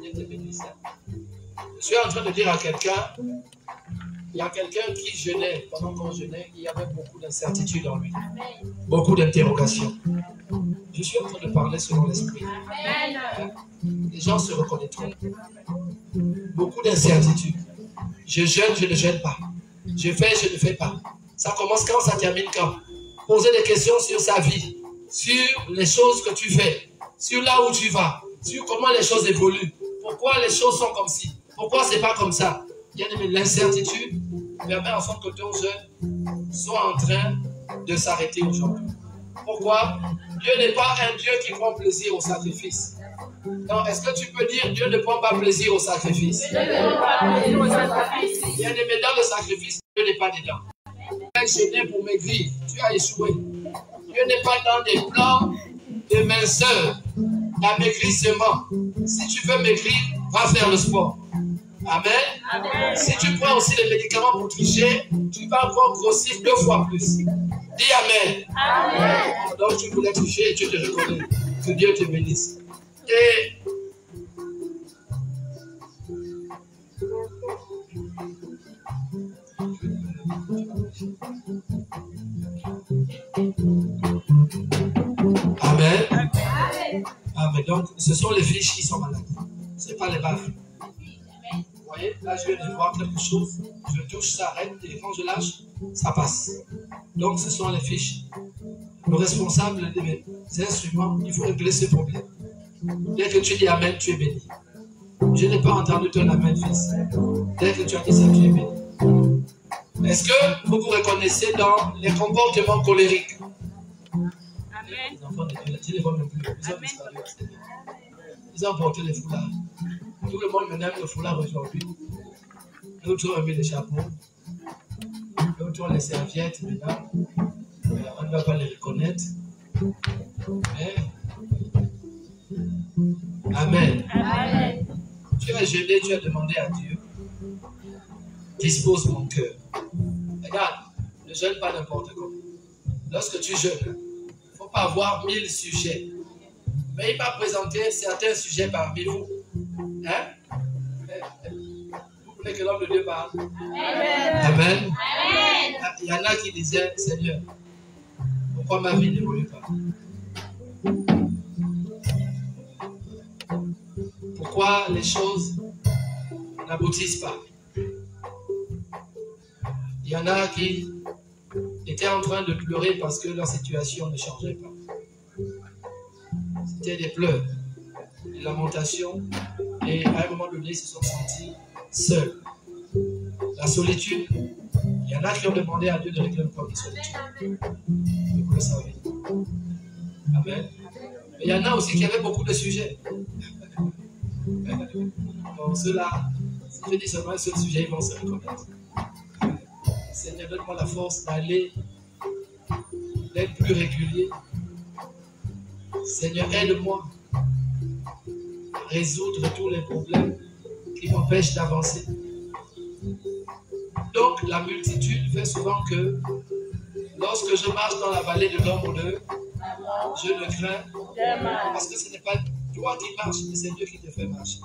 Dieu te bénisse. Je suis en train de dire à quelqu'un, il y a quelqu'un qui jeûnait, pendant qu'on jeûnait, il y avait beaucoup d'incertitudes en lui. Beaucoup d'interrogations. Je suis en train de parler selon l'esprit. Les gens se reconnaîtront. Beaucoup d'incertitudes. Je jeûne, je ne jeûne pas. Je fais, je ne fais pas. Ça commence quand, ça termine quand? Poser des questions sur sa vie, sur les choses que tu fais, sur là où tu vas, sur comment les choses évoluent, pourquoi les choses sont comme ci, pourquoi c'est pas comme ça. Bien aimé, l'incertitude permet en sorte que ton jeûne soit en train de s'arrêter aujourd'hui. Pourquoi? Dieu n'est pas un Dieu qui prend plaisir au sacrifice. Non, est-ce que tu peux dire Dieu ne prend pas plaisir au sacrifice? Bien aimé, dans le sacrifice, Dieu n'est pas dedans. Tu as jeûné pour maigrir, tu as échoué. Dieu n'est pas dans des plans de minceur, d'amaigrissement. Si tu veux maigrir, va faire le sport. Amen. Amen. Si tu prends aussi les médicaments pour tricher, tu vas encore grossir 2 fois plus. Dis Amen. Amen. Donc tu voulais tricher et tu te reconnais. Que Dieu te bénisse. Et Amen. Amen. Donc, ce sont les fiches qui sont malades. Ce n'est pas les baffes. Vous voyez, là, je viens de voir quelque chose. Je touche, ça arrête. Et quand je lâche, ça passe. Donc, ce sont les fiches. Le responsable des instruments, il faut régler ce problème. Dès que tu dis Amen, tu es béni. Je n'ai pas entendu ton Amen, fils. Dès que tu as dit ça, tu es béni. Est-ce que vous vous reconnaissez dans les comportements colériques? Amen. Les enfants de Dieu, tu les vois même plus. Ils ont disparu. Ils ont porté les foulards. Tout le monde me aime le foulard aujourd'hui. D'autres ont mis les chapeaux. D'autres ont les serviettes maintenant. On ne va pas les reconnaître. Mais... Amen. Amen. Tu as jeûné, tu as demandé à Dieu. Dispose mon cœur. Regarde, ne jeûne pas n'importe quoi. Lorsque tu jeûnes, il ne faut pas avoir 1000 sujets. Mais il va présenter certains sujets parmi vous. Hein? Vous voulez que l'homme de Dieu parle? Amen. Amen. Il y en a qui disaient, Seigneur, pourquoi ma vie n'évolue pas? Pourquoi les choses n'aboutissent pas? Il y en a qui étaient en train de pleurer parce que leur situation ne changeait pas. C'était des pleurs, des lamentations, et à un moment donné, ils se sont sentis seuls. La solitude, il y en a qui ont demandé à Dieu de régler le problème de solitude. Vous le savez. Amen. Mais il y en a aussi qui avaient beaucoup de sujets. Donc ceux-là, si je dis seulement un seul sujet, ils vont se reconnaître. Seigneur, donne-moi la force d'aller, d'être plus régulier. Seigneur, aide-moi résoudre tous les problèmes qui m'empêchent d'avancer. Donc, la multitude fait souvent que lorsque je marche dans la vallée de l'ombre de, je ne crains parce que ce n'est pas toi qui marches, mais c'est Dieu qui te fait marcher.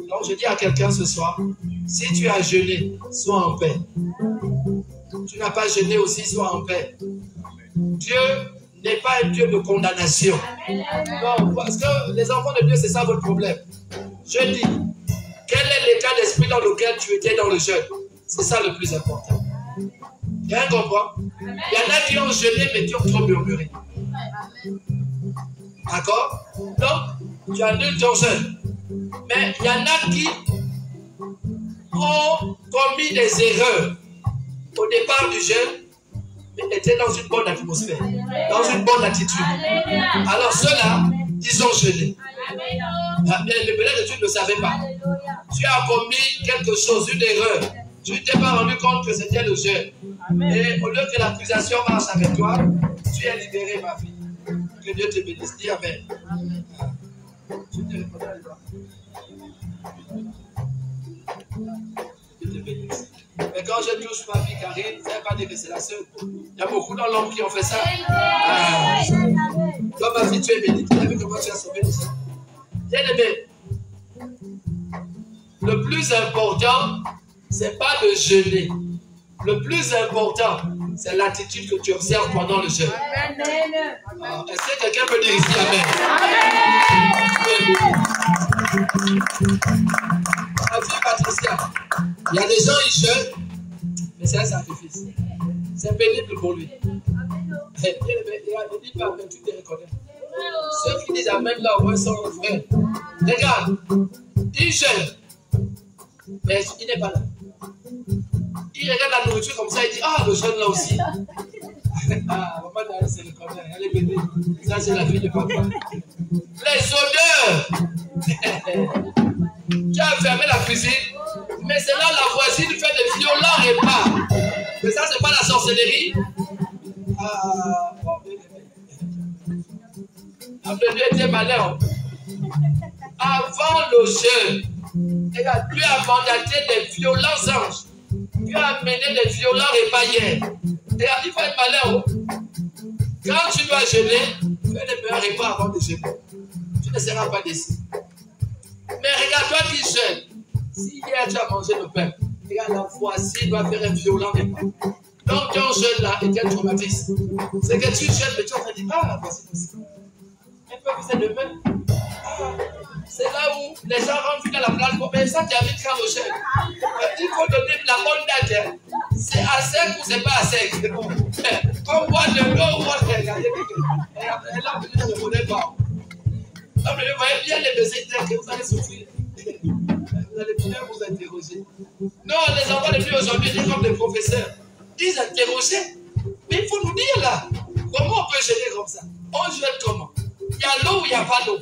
Donc, je dis à quelqu'un ce soir, si tu as jeûné, sois en paix. Tu n'as pas jeûné aussi, sois en paix. Dieu n'est pas un Dieu de condamnation. Non, parce que les enfants de Dieu, c'est ça votre problème. Je dis, quel est l'état d'esprit dans lequel tu étais dans le jeûne? C'est ça le plus important. Quelqu'un comprend? Il y en a qui ont jeûné, mais qui ont trop murmuré. D'accord? Donc, tu annules ton jeûne. Mais il y en a qui ont commis des erreurs au départ du jeûne, mais étaient dans une bonne atmosphère, dans une bonne attitude. Alors ceux-là, ils ont jeûné. Mais peut-être que tu ne le savais pas. Tu as commis quelque chose, une erreur. Tu ne t'es pas rendu compte que c'était le jeûne. Et au lieu que l'accusation marche avec toi, tu es libéré, ma fille. Que Dieu te bénisse. Dis amen. Je te réponds à toi. Dieu te bénisse. Mais quand je touche ma fille Karine, ça ne veut pas dire que c'est la seule. Il y a beaucoup dans l'homme qui ont fait ça. Toi, ma fille, tu es bénie. Tu as vu comment tu as sauvé les gens. Bien aimé. Le plus important, ce n'est pas de jeûner. Le plus important, c'est l'attitude que tu observes pendant le jeûne. Est-ce que quelqu'un peut dire ici amen? Ma fille Patricia, il y a des gens qui jeûnent, mais c'est un sacrifice. C'est pénible pour lui. Il ne dit pas amen, tu te reconnais. Ceux qui disent amen là, ouais, sont vrais. Regarde, il jeûne, mais il n'est pas là. Il regarde la nourriture comme ça, il dit, ah, le jeûne là aussi. Ah, maman d'aller se reconnaît, elle est bénie. Ça, c'est la fille de papa. Les odeurs. Tu as fermé la cuisine, mais c'est là la voisine fait des violents repas. Mais ça, c'est pas la sorcellerie. Ah, bon, après, Dieu était malin. Avant le jeûne, regarde, Dieu a mandaté des violents anges. Dieu a mené des violents repas hier. Regarde, il faut être malin. Quand tu dois jeûner, fais les meilleurs repas avant de jeûner. Tu ne seras pas déçu. Mais regarde, toi qui jeûnes, si hier tu as mangé le pain, regarde, la voisine doit faire un violent repas. Donc ton jeûne là est un traumatisme. C'est que tu jeûnes, mais tu vas te dire, ah, la voisine aussi. Elle peut vous aider demain. Ah, c'est là où les gens rentrent vite à la place. Mais ça, tu habites quand le jeûne. Il faut donner la bonne date. C'est à sec ou c'est pas à sec. Comme boire de l'eau ou boire de l'eau. Elle a besoin de ne connaît pas. Donc, vous voyez bien les baisers que vous allez souffrir. Vous allez bien vous interroger. Non, les enfants depuis aujourd'hui, ils sont comme des professeurs. Ils interrogeaient. Mais il faut nous dire là, comment on peut jeûner comme ça? On jeûne comment? Il y a l'eau ou il n'y a pas d'eau?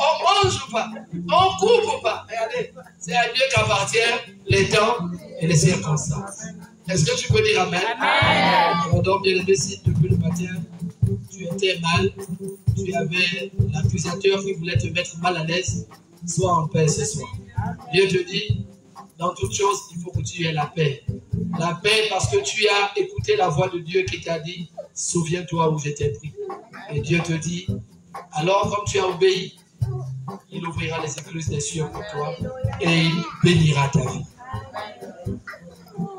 On mange ou pas? On coupe ou pas? Regardez, c'est à Dieu qu'appartiennent les temps et les circonstances. Est-ce que tu peux dire amen? Amen. Donc, bien aimé, si depuis le matin, tu étais mal, tu avais l'accusateur qui voulait te mettre mal à l'aise, sois en paix ce soir. Dieu te dit, dans toute chose, il faut que tu aies la paix. La paix parce que tu as écouté la voix de Dieu qui t'a dit, souviens-toi où je t'ai pris. Et Dieu te dit, alors comme tu as obéi, il ouvrira les écluses des cieux pour toi et il bénira ta vie.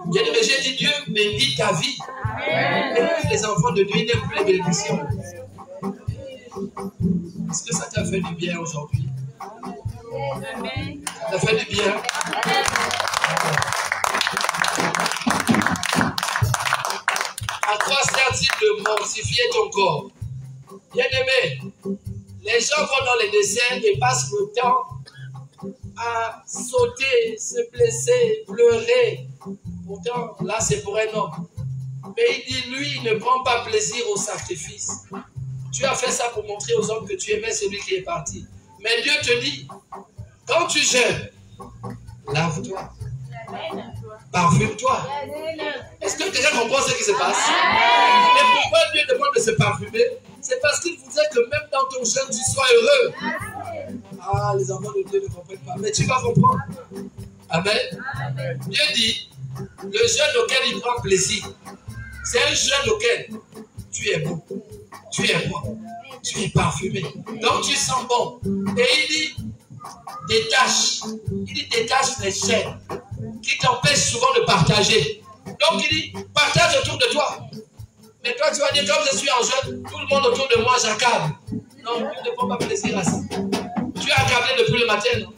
Bien aimé, j'ai dit Dieu bénit ta vie. Et les enfants de Dieu n'aiment plus les bénédictions. Est-ce que ça t'a fait du bien aujourd'hui? Ça t'a fait du bien? À quoi sert-il de mortifier ton corps? Bien aimé, les gens vont dans les desserts et passent le temps à sauter, se blesser, pleurer. Pourtant, là, c'est pour un homme. Mais il dit, lui, il ne prend pas plaisir au sacrifice. Tu as fait ça pour montrer aux hommes que tu aimais celui qui est parti. Mais Dieu te dit, quand tu jeûnes, lave-toi. Parfume-toi. Est-ce que quelqu'un comprend ce qui se passe? Et pourquoi Dieu demande de se parfumer? C'est parce qu'il voudrait que même dans ton jeûne, tu sois heureux. Ah, les enfants de Dieu ne comprennent pas. Mais tu vas comprendre. Amen. Dieu dit, le jeûne auquel il prend plaisir, c'est un jeûne auquel tu es beau, tu es bon, tu es parfumé. Donc tu sens bon. Et il dit, détache les chaînes qui t'empêchent souvent de partager. Donc il dit, partage autour de toi. Mais toi tu vas dire, comme je suis en jeûne, tout le monde autour de moi j'accable. Non, tu ne prends pas plaisir à ça. Tu es accablé depuis le matin, non?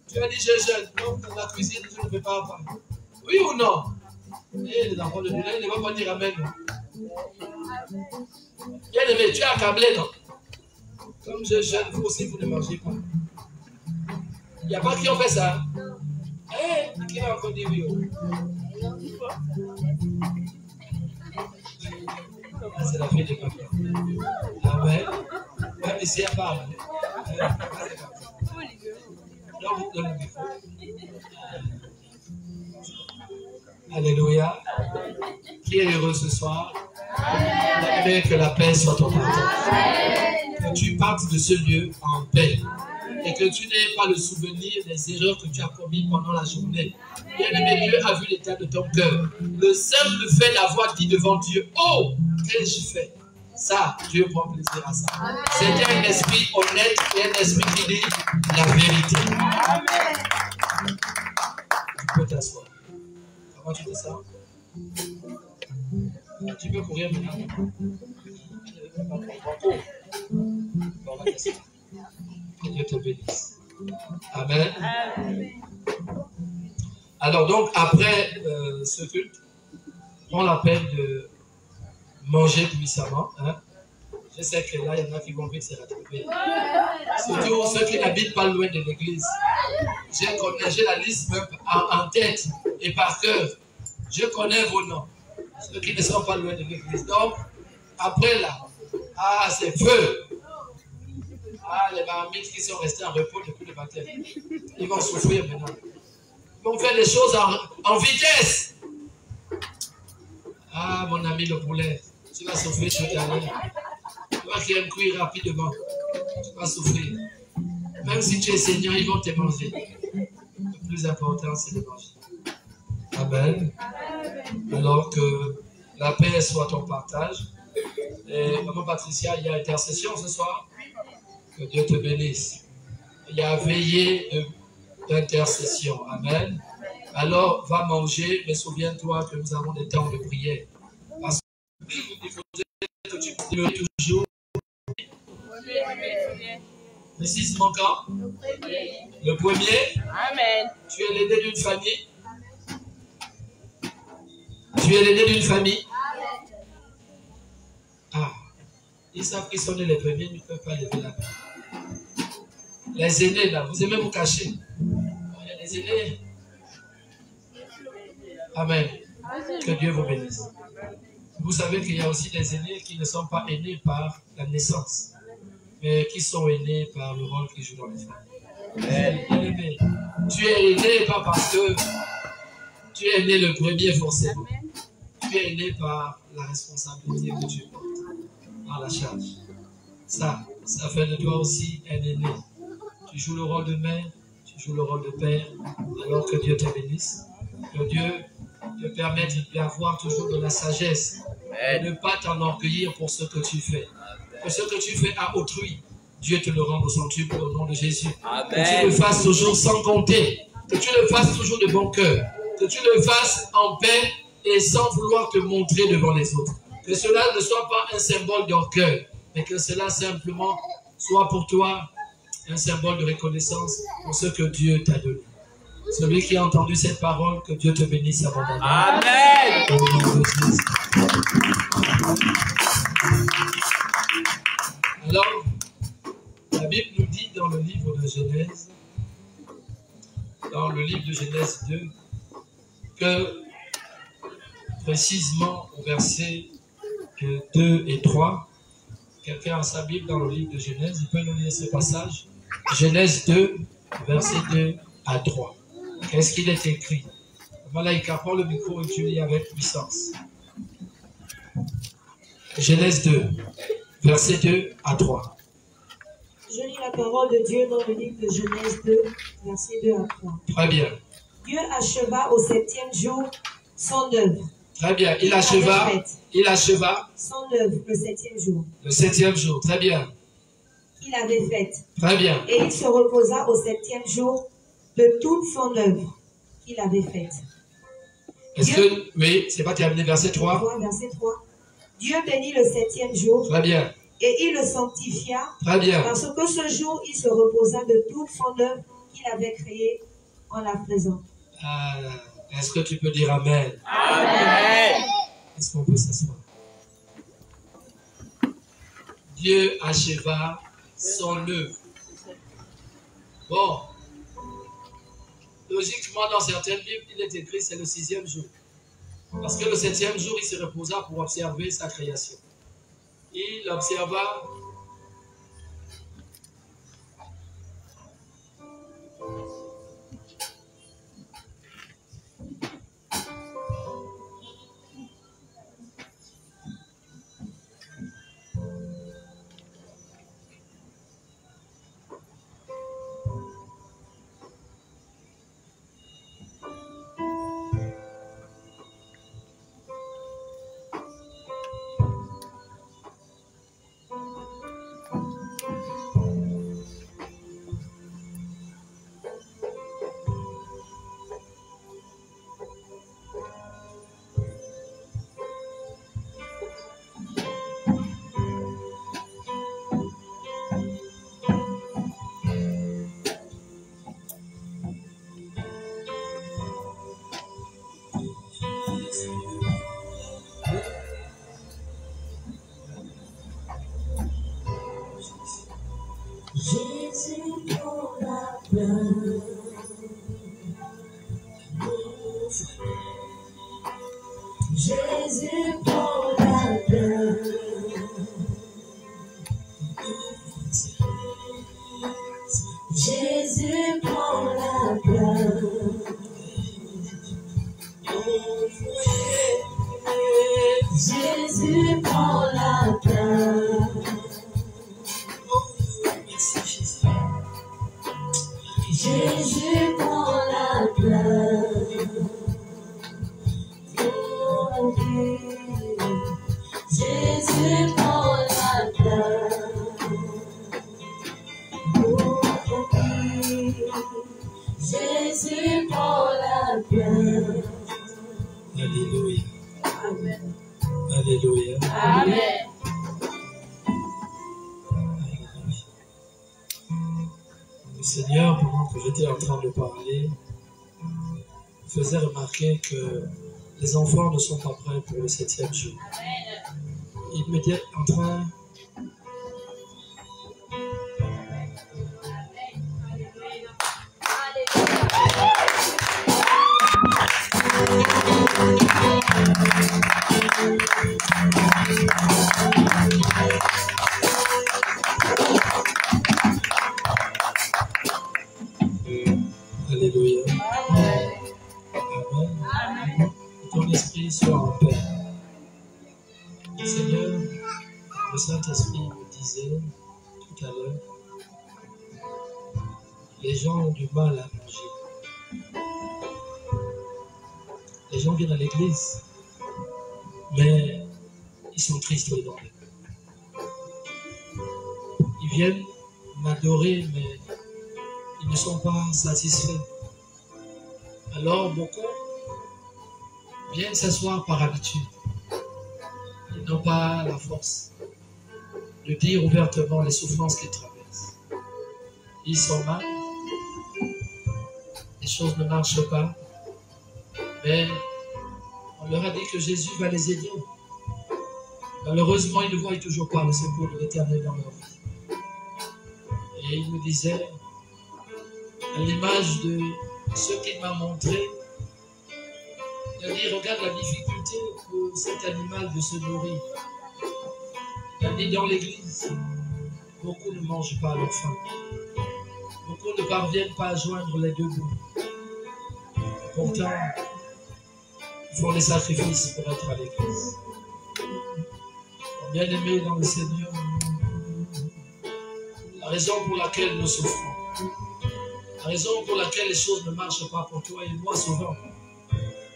Tu as dit, je jeûne. Donc dans la cuisine, tu ne peux pas avoir. Oui ou non? Et les enfants de Dieu, ils ne vont pas dire amen. Bien aimé, tu es accablé, non? Comme je jeûne, vous aussi, vous ne mangez pas. Il n'y a pas qui ont fait ça. Qui va encore dire oui? C'est la fille de papa. Amen. Même ici, elle parle. Donc, vous donnez le micro. Alléluia. Qui est heureux ce soir? Amen. Que la paix soit ton partage. Que tu partes de ce lieu en paix. Et que tu n'aies pas le souvenir des erreurs que tu as commises pendant la journée. Bien-aimé, Dieu a vu l'état de ton cœur. Le simple fait d'avoir dit devant Dieu, oh, qu'ai-je fait? Ça, Dieu prend plaisir à ça. C'était un esprit honnête et un esprit qui dit la vérité. Amen. Tu peux t'asseoir. Comment tu te sens? Tu peux courir maintenant. Que Dieu te bénisse. Amen. Alors donc, après ce culte, prends la peine de manger puissamment. Hein. Je sais que là, il y en a qui vont vite se rattraper. Surtout ceux qui n'habitent pas loin de l'église. J'ai la liste même en tête et par cœur. Je connais vos noms. Ceux qui ne sont pas loin de l'église. Donc, après là, c'est feu. Les marmites qui sont restés en repos depuis le matin. Ils vont souffrir maintenant. Ils vont faire des choses en vitesse. Mon ami le poulet, tu vas souffrir tout à l'heure. Toi qui aimes cuire rapidement, tu vas souffrir. Même si tu es seigneur, ils vont te manger. Le plus important, c'est de manger. Amen. Alors que la paix soit ton partage. Et maman Patricia, il y a intercession ce soir. Que Dieu te bénisse. Il y a veillée d'intercession. Amen. Alors, va manger, mais souviens-toi que nous avons des temps de prière. Parce qu'il faudrait que tu pries toujours. Précisément quand? Le premier. Amen. Tu es l'aîné d'une famille. Tu es l'aîné d'une famille. Ils savent qu'ils sont les premiers, ils ne peuvent pas lever la main. Les aînés, là, vous aimez vous cacher. Il y a des aînés. Amen. Que Dieu vous bénisse. Vous savez qu'il y a aussi des aînés qui ne sont pas aînés par la naissance, mais qui sont aînés par le rôle qu'ils jouent dans les familles. Amen. Tu es aîné pas parce que tu es né le premier forcément. Tu es aîné par la responsabilité que tu portes dans la charge. Ça fait de toi aussi un aîné. Tu joues le rôle de mère, tu joues le rôle de père, alors que Dieu te bénisse. Que Dieu te permette d'avoir toujours de la sagesse et de ne pas t'enorgueillir pour ce que tu fais. Que ce que tu fais à autrui, Dieu te le rende au centuple au nom de Jésus. Amen. Que tu le fasses toujours sans compter. Que tu le fasses toujours de bon cœur. Que tu le fasses en paix et sans vouloir te montrer devant les autres. Que cela ne soit pas un symbole d'orgueil, mais que cela simplement soit pour toi un symbole de reconnaissance pour ce que Dieu t'a donné. Celui qui a entendu cette parole, que Dieu te bénisse abondamment. Amen. Au nom de Jésus. Alors, la Bible nous dit dans le livre de Genèse, dans le livre de Genèse 2, que précisément au verset 2 et 3, quelqu'un a sa Bible dans le livre de Genèse, il peut nous lire ce passage. Genèse 2, verset 2 à 3. Qu'est-ce qu'il est écrit? Voilà, il prend le micro et tu lis avec puissance. Genèse 2, verset 2 à 3. Je lis la parole de Dieu dans le livre de Genèse 2, versets 2 à 3. Très bien. Dieu acheva au 7e jour son œuvre. Très bien. Il acheva son œuvre le 7e jour. Le 7e jour. Très bien. Qu'il avait faite. Très bien. Et il se reposa au 7e jour de toute son œuvre qu'il avait faite. Est-ce que... Oui, c'est pas terminé. Verset 3. Verset 3. Dieu bénit le 7e jour. Très bien. Et il le sanctifia. Très bien. Parce que ce jour, il se reposa de toute son œuvre qu'il avait créée en la faisant. Est-ce que tu peux dire Amen? Amen. Est-ce qu'on peut s'asseoir? Dieu acheva son œuvre. Bon. Logiquement, dans certaines Bibles, il est écrit c'est le 6e jour. Parce que le 7e jour, il se reposa pour observer sa création. Il observa Alléluia. Amen. Alléluia. Amen. Le Seigneur, pendant que j'étais en train de parler, faisait remarquer que les enfants ne sont pas prêts pour le 7e jour. Il m'était en train... Alléluia. Amen. Amen. Ton esprit soit en paix. Seigneur, le Saint-Esprit me disait tout à l'heure, les gens ont du mal à manger. Les gens viennent à l'église, mais ils sont tristes dans le cœur. Ils viennent m'adorer, mais ils ne sont pas satisfaits. Alors beaucoup viennent s'asseoir par habitude. Ils n'ont pas la force de dire ouvertement les souffrances qu'ils traversent. Ils sont mal, les choses ne marchent pas, mais on leur a dit que Jésus va les aider. Malheureusement, ils ne voient toujours pas le secours de l'Éternel dans leur vie. Et il me disait, à l'image de ce qu'il m'a montré, il a dit, regarde la difficulté pour cet animal de se nourrir. Il a dit, dans l'église, beaucoup ne mangent pas à leur faim. Beaucoup ne parviennent pas à joindre les deux bouts. Pourtant, ils font des sacrifices pour être à l'église. Bien-aimés dans le Seigneur, la La raison pour laquelle nous souffrons. La raison pour laquelle les choses ne marchent pas pour toi et moi souvent.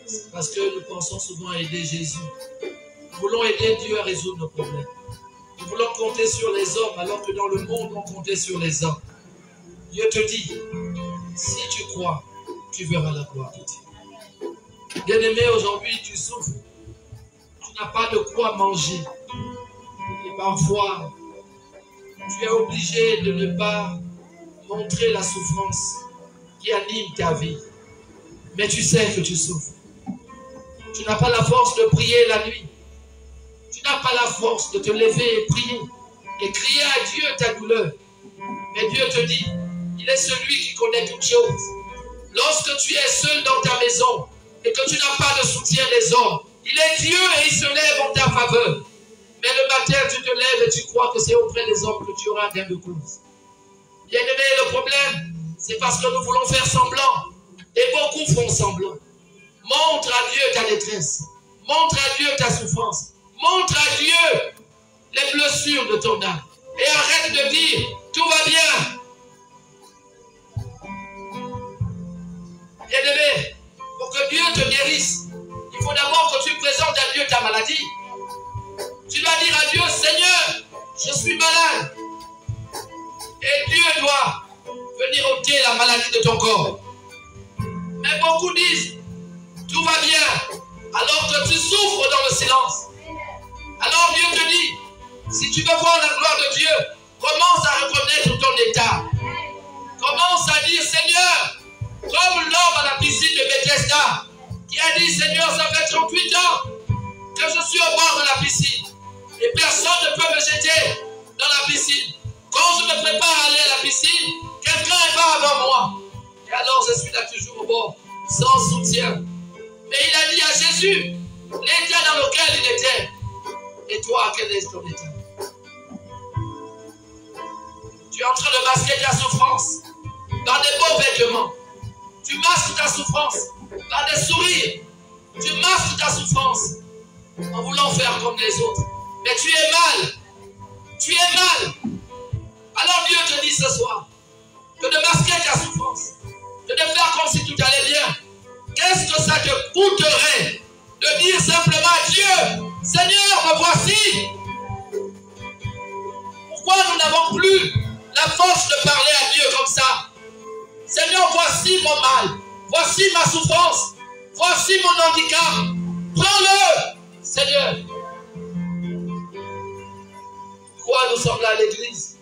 C'est parce que nous pensons souvent aider Jésus. Nous voulons aider Dieu à résoudre nos problèmes. Nous voulons compter sur les hommes alors que dans le monde on comptait sur les hommes. Dieu te dit, si tu crois, tu verras la gloire de Dieu. Bien-aimé, aujourd'hui tu souffres. Tu n'as pas de quoi manger. Et parfois, tu es obligé de ne pas montrer la souffrance qui anime ta vie. Mais tu sais que tu souffres. Tu n'as pas la force de prier la nuit. Tu n'as pas la force de te lever et prier et crier à Dieu ta douleur. Mais Dieu te dit, il est celui qui connaît toutes choses. Lorsque tu es seul dans ta maison et que tu n'as pas de soutien des hommes, il est Dieu et il se lève en ta faveur. Mais le matin, tu te lèves et tu crois que c'est auprès des hommes que tu auras gain de cause. Bien-aimé, le problème, c'est parce que nous voulons faire semblant. Et beaucoup font semblant. Montre à Dieu ta détresse. Montre à Dieu ta souffrance. Montre à Dieu les blessures de ton âme. Et arrête de dire, tout va bien. Bien-aimé, pour que Dieu te guérisse, il faut d'abord que tu présentes à Dieu ta maladie. Tu dois dire à Dieu, Seigneur, je suis malade. Et Dieu doit venir ôter la maladie de ton corps. Mais beaucoup disent, tout va bien, alors que tu souffres dans le silence. Alors Dieu te dit, si tu veux voir la gloire de Dieu, commence à reconnaître ton état. Commence à dire, Seigneur, comme l'homme à la piscine de Bethesda, qui a dit, Seigneur, ça fait 38 ans que je suis au bord de la piscine. Et personne ne peut me jeter dans la piscine. Quand je me prépare à aller à la piscine, quelqu'un va avant moi. Et alors je suis là toujours au bord, sans soutien. Mais il a dit à Jésus, l'état dans lequel il était. Et toi, quel est ton état? Tu es en train de masquer ta souffrance dans des beaux vêtements. Tu masques ta souffrance dans des sourires. Tu masques ta souffrance en voulant faire comme les autres. Mais tu es mal. Tu es mal. Alors Dieu te dit ce soir que de masquer ta souffrance, que de faire comme si tout allait bien. Qu'est-ce que ça te coûterait de dire simplement à Dieu, Seigneur, me voici. Pourquoi nous n'avons plus la force de parler à Dieu comme ça? Seigneur, voici mon mal. Voici ma souffrance. Voici mon handicap. Prends-le, Seigneur. Pourquoi nous sommes là à l'église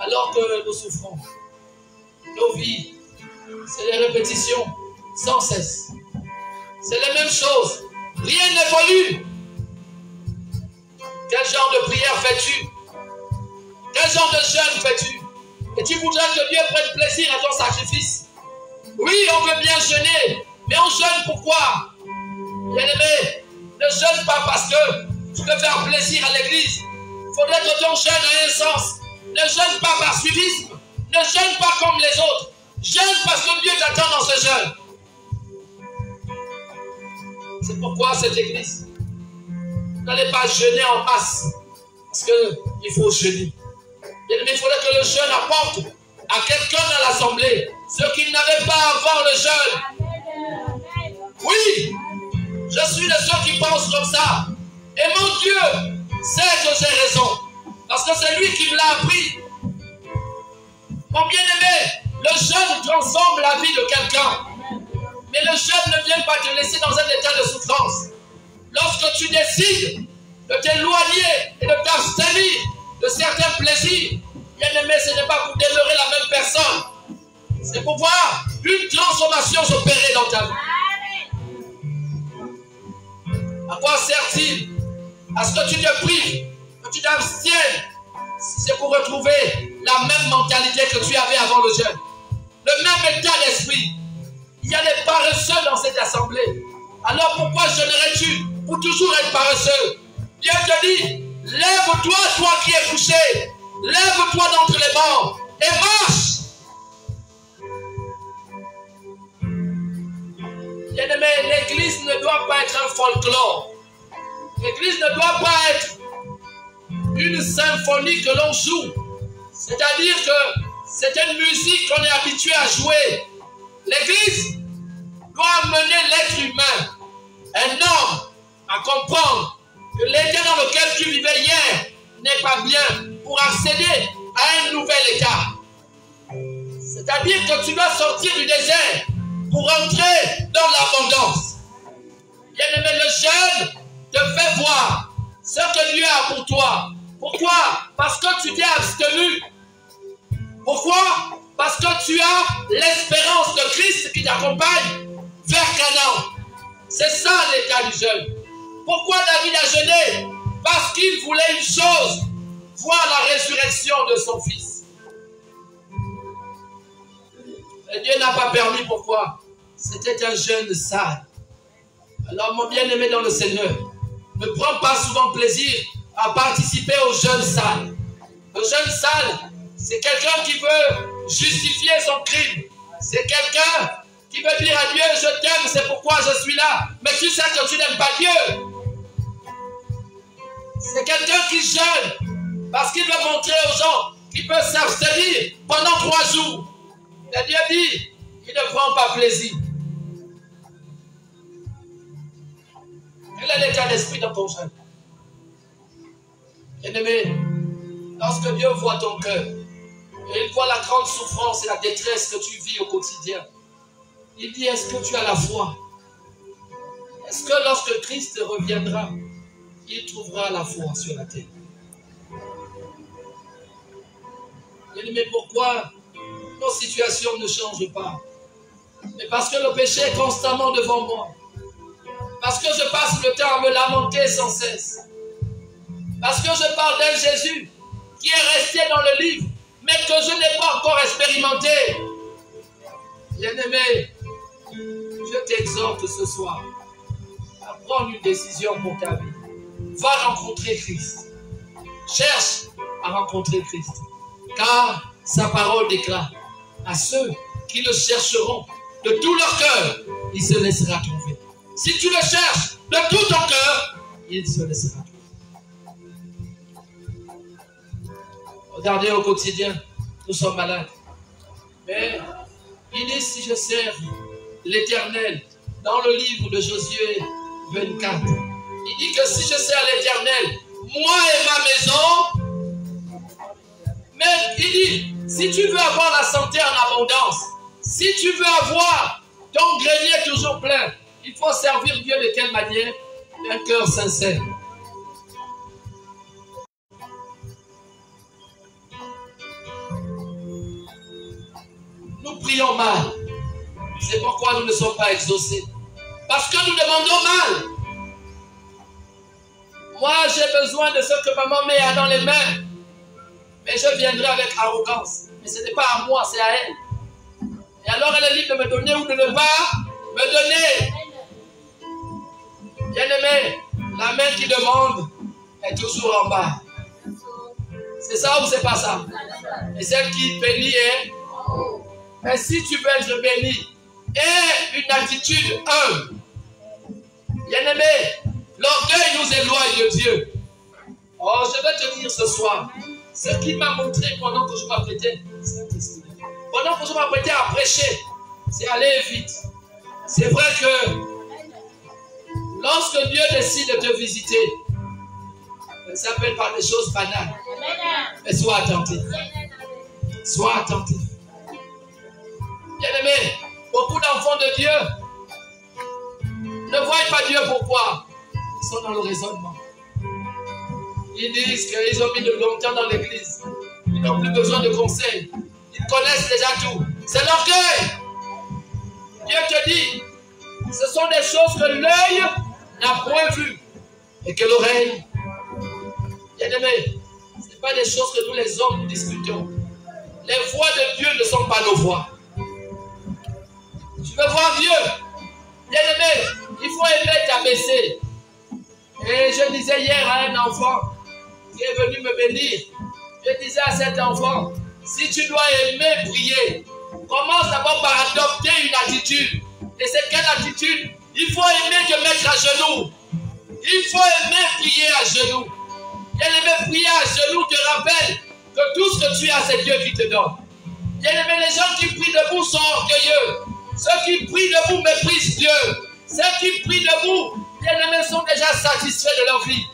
alors que nous souffrons? Nos vies, c'est les répétitions sans cesse. C'est les mêmes choses. Rien n'évolue. Quel genre de prière fais-tu? Quel genre de jeûne fais-tu? Et tu voudrais que Dieu prenne plaisir à ton sacrifice. Oui, on veut bien jeûner, mais on jeûne pourquoi? Bien-aimé, ne jeûne pas parce que tu veux faire plaisir à l'église. Il faudrait que ton jeûne ait un sens. Ne jeûne pas par suivisme. Ne jeûne pas comme les autres. Jeûne parce que Dieu t'attend dans ce jeûne. C'est pourquoi cette église, n'allez pas jeûner en masse. Parce qu'il faut jeûner. Mais il faudrait que le jeûne apporte à quelqu'un dans l'assemblée ce qu'il n'avait pas avant le jeûne. Oui, je suis de ceux qui pensent comme ça. Et mon Dieu sait que j'ai raison. Parce que c'est lui qui me l'a appris. Mon bien-aimé, le jeûne transforme la vie de quelqu'un. Mais le jeûne ne vient pas te laisser dans un état de souffrance. Lorsque tu décides de t'éloigner et de t'abstenir de certains plaisirs, bien-aimé, ce n'est pas pour demeurer la même personne. C'est pour voir une transformation s'opérer dans ta vie. À quoi sert-il? À ce que tu te prives, que tu t'abstiennes, si c'est pour retrouver la même mentalité que tu avais avant le jeûne. Le même état d'esprit. Il y a des paresseux dans cette assemblée. Alors pourquoi jeûnerais-tu pour toujours être paresseux? Dieu te dit, lève-toi, toi qui es couché. Lève-toi d'entre les morts et marche. Bien-aimé, l'église ne doit pas être un folklore. L'église ne doit pas être une symphonie que l'on joue C'est-à-dire que c'est une musique qu'on est habitué à jouer. L'Église doit amener l'être humain, un homme, à comprendre que l'état dans lequel tu vivais hier n'est pas bien pour accéder à un nouvel état. C'est-à-dire que tu dois sortir du désert pour entrer dans l'abondance. Bien-aimé, le jeûne te fait voir ce que Dieu a pour toi. Pourquoi? Parce que tu t'es abstenu. Pourquoi? Parce que tu as l'espérance de Christ qui t'accompagne vers Canaan. C'est ça l'état du jeûne. Pourquoi David a jeûné? Parce qu'il voulait une chose, voir la résurrection de son fils. Et Dieu n'a pas permis. Pourquoi? C'était un jeûne sale. Alors mon bien-aimé dans le Seigneur, ne prends pas souvent plaisir à participer au jeûne sale. Le jeûne sale, c'est quelqu'un qui veut justifier son crime. C'est quelqu'un qui veut dire à Dieu, je t'aime, c'est pourquoi je suis là. Mais tu sais que tu n'aimes pas Dieu. C'est quelqu'un qui jeûne parce qu'il veut montrer aux gens qu'il peut s'abstenir pendant 3 jours. Et Dieu dit, il ne prend pas plaisir. Quel est l'état d'esprit dans ton jeûne? Bien-aimé, lorsque Dieu voit ton cœur, et il voit la grande souffrance et la détresse que tu vis au quotidien, il dit, est-ce que tu as la foi? Est-ce que lorsque Christ reviendra, il trouvera la foi sur la terre? Bien-aimé, pourquoi nos situations ne changent pas? Mais parce que le péché est constamment devant moi. Parce que je passe le temps à me lamenter sans cesse. Parce que je parle d'un Jésus qui est resté dans le livre, mais que je n'ai pas encore expérimenté. Bien-aimé, je t'exhorte ce soir à prendre une décision pour ta vie. Va rencontrer Christ. Cherche à rencontrer Christ. Car sa parole déclare à ceux qui le chercheront de tout leur cœur, il se laissera trouver. Si tu le cherches de tout ton cœur, il se laissera trouver. Regardez au quotidien, nous sommes malades. Mais il dit, si je sers l'Éternel, dans le livre de Josué 24, il dit que si je sers l'Éternel, moi et ma maison, mais il dit, si tu veux avoir la santé en abondance, si tu veux avoir ton grenier toujours plein, il faut servir Dieu de quelle manière? Un cœur sincère. Nous prions mal. C'est pourquoi nous ne sommes pas exaucés. Parce que nous demandons mal. Moi, j'ai besoin de ce que maman met dans les mains. Mais je viendrai avec arrogance. Mais ce n'est pas à moi, c'est à elle. Et alors elle est libre de me donner ou de ne pas me donner. Bien-aimé, la main qui demande est toujours en bas. C'est ça ou c'est pas ça? Et celle qui bénit est... Mais si tu veux être béni, aie une attitude humble. Bien-aimé, l'orgueil nous éloigne de Dieu. Oh, je vais te dire ce soir, ce qui m'a montré pendant que je m'apprêtais, pendant que je m'apprêtais à prêcher, c'est aller vite. C'est vrai que lorsque Dieu décide de te visiter, ça s'appelle par des choses banales. Mais sois attentif. Sois attentif. Bien-aimé, beaucoup d'enfants de Dieu ne voient pas Dieu. Pourquoi? Ils sont dans le raisonnement. Ils disent qu'ils ont mis de longtemps dans l'église. Ils n'ont plus besoin de conseils. Ils connaissent déjà tout. C'est l'orgueil. Dieu te dit, ce sont des choses que l'œil n'a point vues et que l'oreille. Bien-aimé, ce n'est pas des choses que nous les hommes nous discutons. Les voix de Dieu ne sont pas nos voix. Tu veux voir Dieu? Bien-aimé, il faut aimer t'abaisser. Et je disais hier à un enfant qui est venu me bénir, je disais à cet enfant, si tu dois aimer prier, commence d'abord par adopter une attitude. Et c'est quelle attitude? Il faut aimer te mettre à genoux. Il faut aimer prier à genoux. Bien-aimé, prier à genoux te rappelle que tout ce que tu as, c'est Dieu qui te donne. Bien-aimés, les gens qui prient debout sont orgueilleux. Ceux qui prient debout méprisent Dieu. Ceux qui prient debout, bien-aimés, sont déjà satisfaits de leur vie.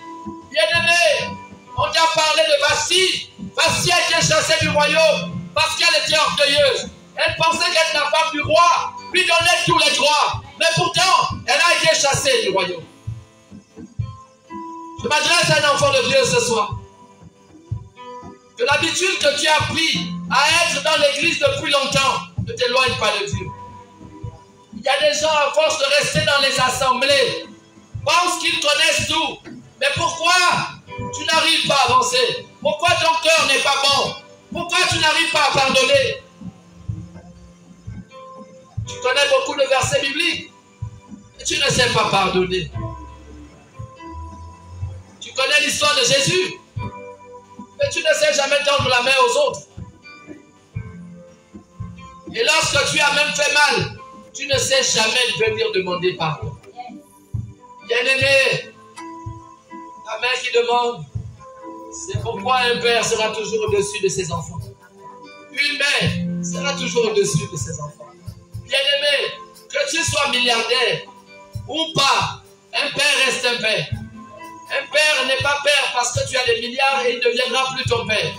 Bien-aimés, on t'a parlé de Vashti. Vashti a été chassée du royaume parce qu'elle était orgueilleuse. Elle pensait qu'être la femme du roi lui donnait tous les droits. Mais pourtant, elle a été chassée du royaume. Je m'adresse à un enfant de Dieu ce soir. Que l'habitude que tu as pris à être dans l'église depuis longtemps ne t'éloigne pas de Dieu. Il y a des gens, à force de rester dans les assemblées, pensent qu'ils connaissent tout. Mais pourquoi tu n'arrives pas à avancer? Pourquoi ton cœur n'est pas bon? Pourquoi tu n'arrives pas à pardonner? Tu connais beaucoup de versets bibliques, mais tu ne sais pas pardonner. Tu connais l'histoire de Jésus, mais tu ne sais jamais tendre la main aux autres. Et lorsque tu as même fait mal, tu ne sais jamais venir demander pardon. Bien-aimé, la main qui demande, c'est pourquoi un père sera toujours au-dessus de ses enfants. Une mère sera toujours au-dessus de ses enfants. Bien-aimé, que tu sois milliardaire ou pas, un père reste un père. Un père n'est pas père parce que tu as des milliards et il ne deviendra plus ton père.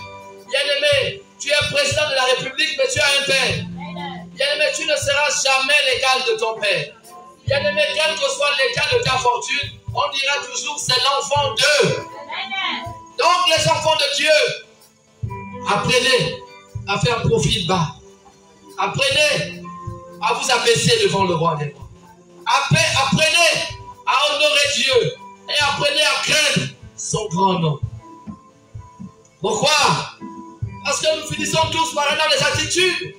Bien-aimé, tu es président de la République, mais tu as un père. Bien-aimé, tu ne seras jamais l'égal de ton père. Bien-aimé, quel que soit l'état de ta fortune, on dira toujours c'est l'enfant d'eux. Donc les enfants de Dieu, apprenez à faire profil bas. Apprenez à vous abaisser devant le roi des rois. Apprenez à honorer Dieu et apprenez à craindre son grand nom. Pourquoi? Parce que nous finissons tous par être dans les attitudes,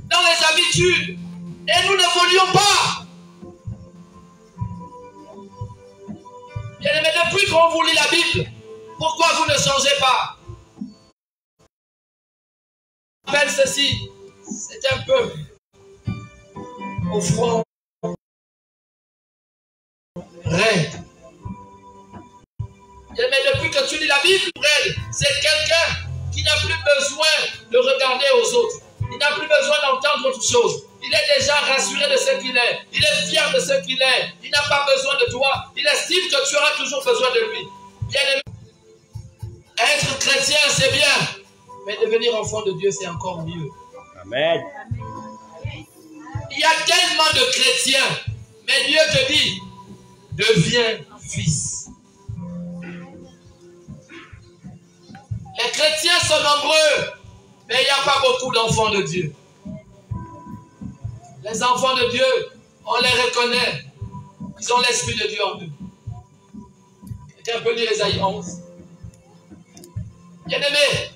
dans les habitudes, et nous n'évoluons pas. Bien-aimés, depuis qu'on vous lit la Bible, pourquoi vous ne changez pas? Je rappelle ceci, c'est un peuple au front raide. Bien-aimés, depuis que tu lis la Bible, raide, c'est quelqu'un qui n'a plus besoin de regarder aux autres. Il n'a plus besoin d'entendre autre chose. Il est déjà rassuré de ce qu'il est. Il est fier de ce qu'il est. Il n'a pas besoin de toi. Il estime que tu auras toujours besoin de lui. Bien-aimé, être chrétien, c'est bien. Mais devenir enfant de Dieu, c'est encore mieux. Amen. Il y a tellement de chrétiens. Mais Dieu te dit, deviens fils. Les chrétiens sont nombreux, mais il n'y a pas beaucoup d'enfants de Dieu. Les enfants de Dieu, on les reconnaît. Ils ont l'esprit de Dieu en eux. Et un peu lire Ésaïe 11. Bien-aimé,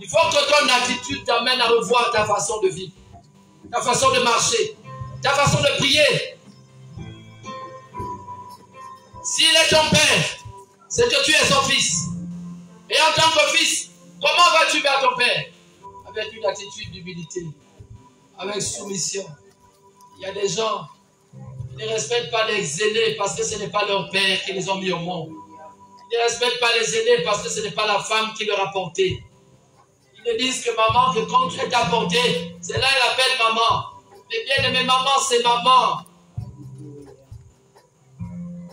il faut que ton attitude t'amène à revoir ta façon de vivre, ta façon de marcher, ta façon de prier. S'il est ton père, c'est que tu es son fils. Et en tant que fils, comment vas-tu vers ton père? Avec une attitude d'humilité, avec soumission. Il y a des gens qui ne respectent pas les aînés parce que ce n'est pas leur père qui les ont mis au monde. Ils ne respectent pas les aînés parce que ce n'est pas la femme qui leur a porté. Ils ne disent que maman, que quand Dieu t'a porté, c'est là qu'elle appelle maman. Mais bien aimé, maman, c'est maman.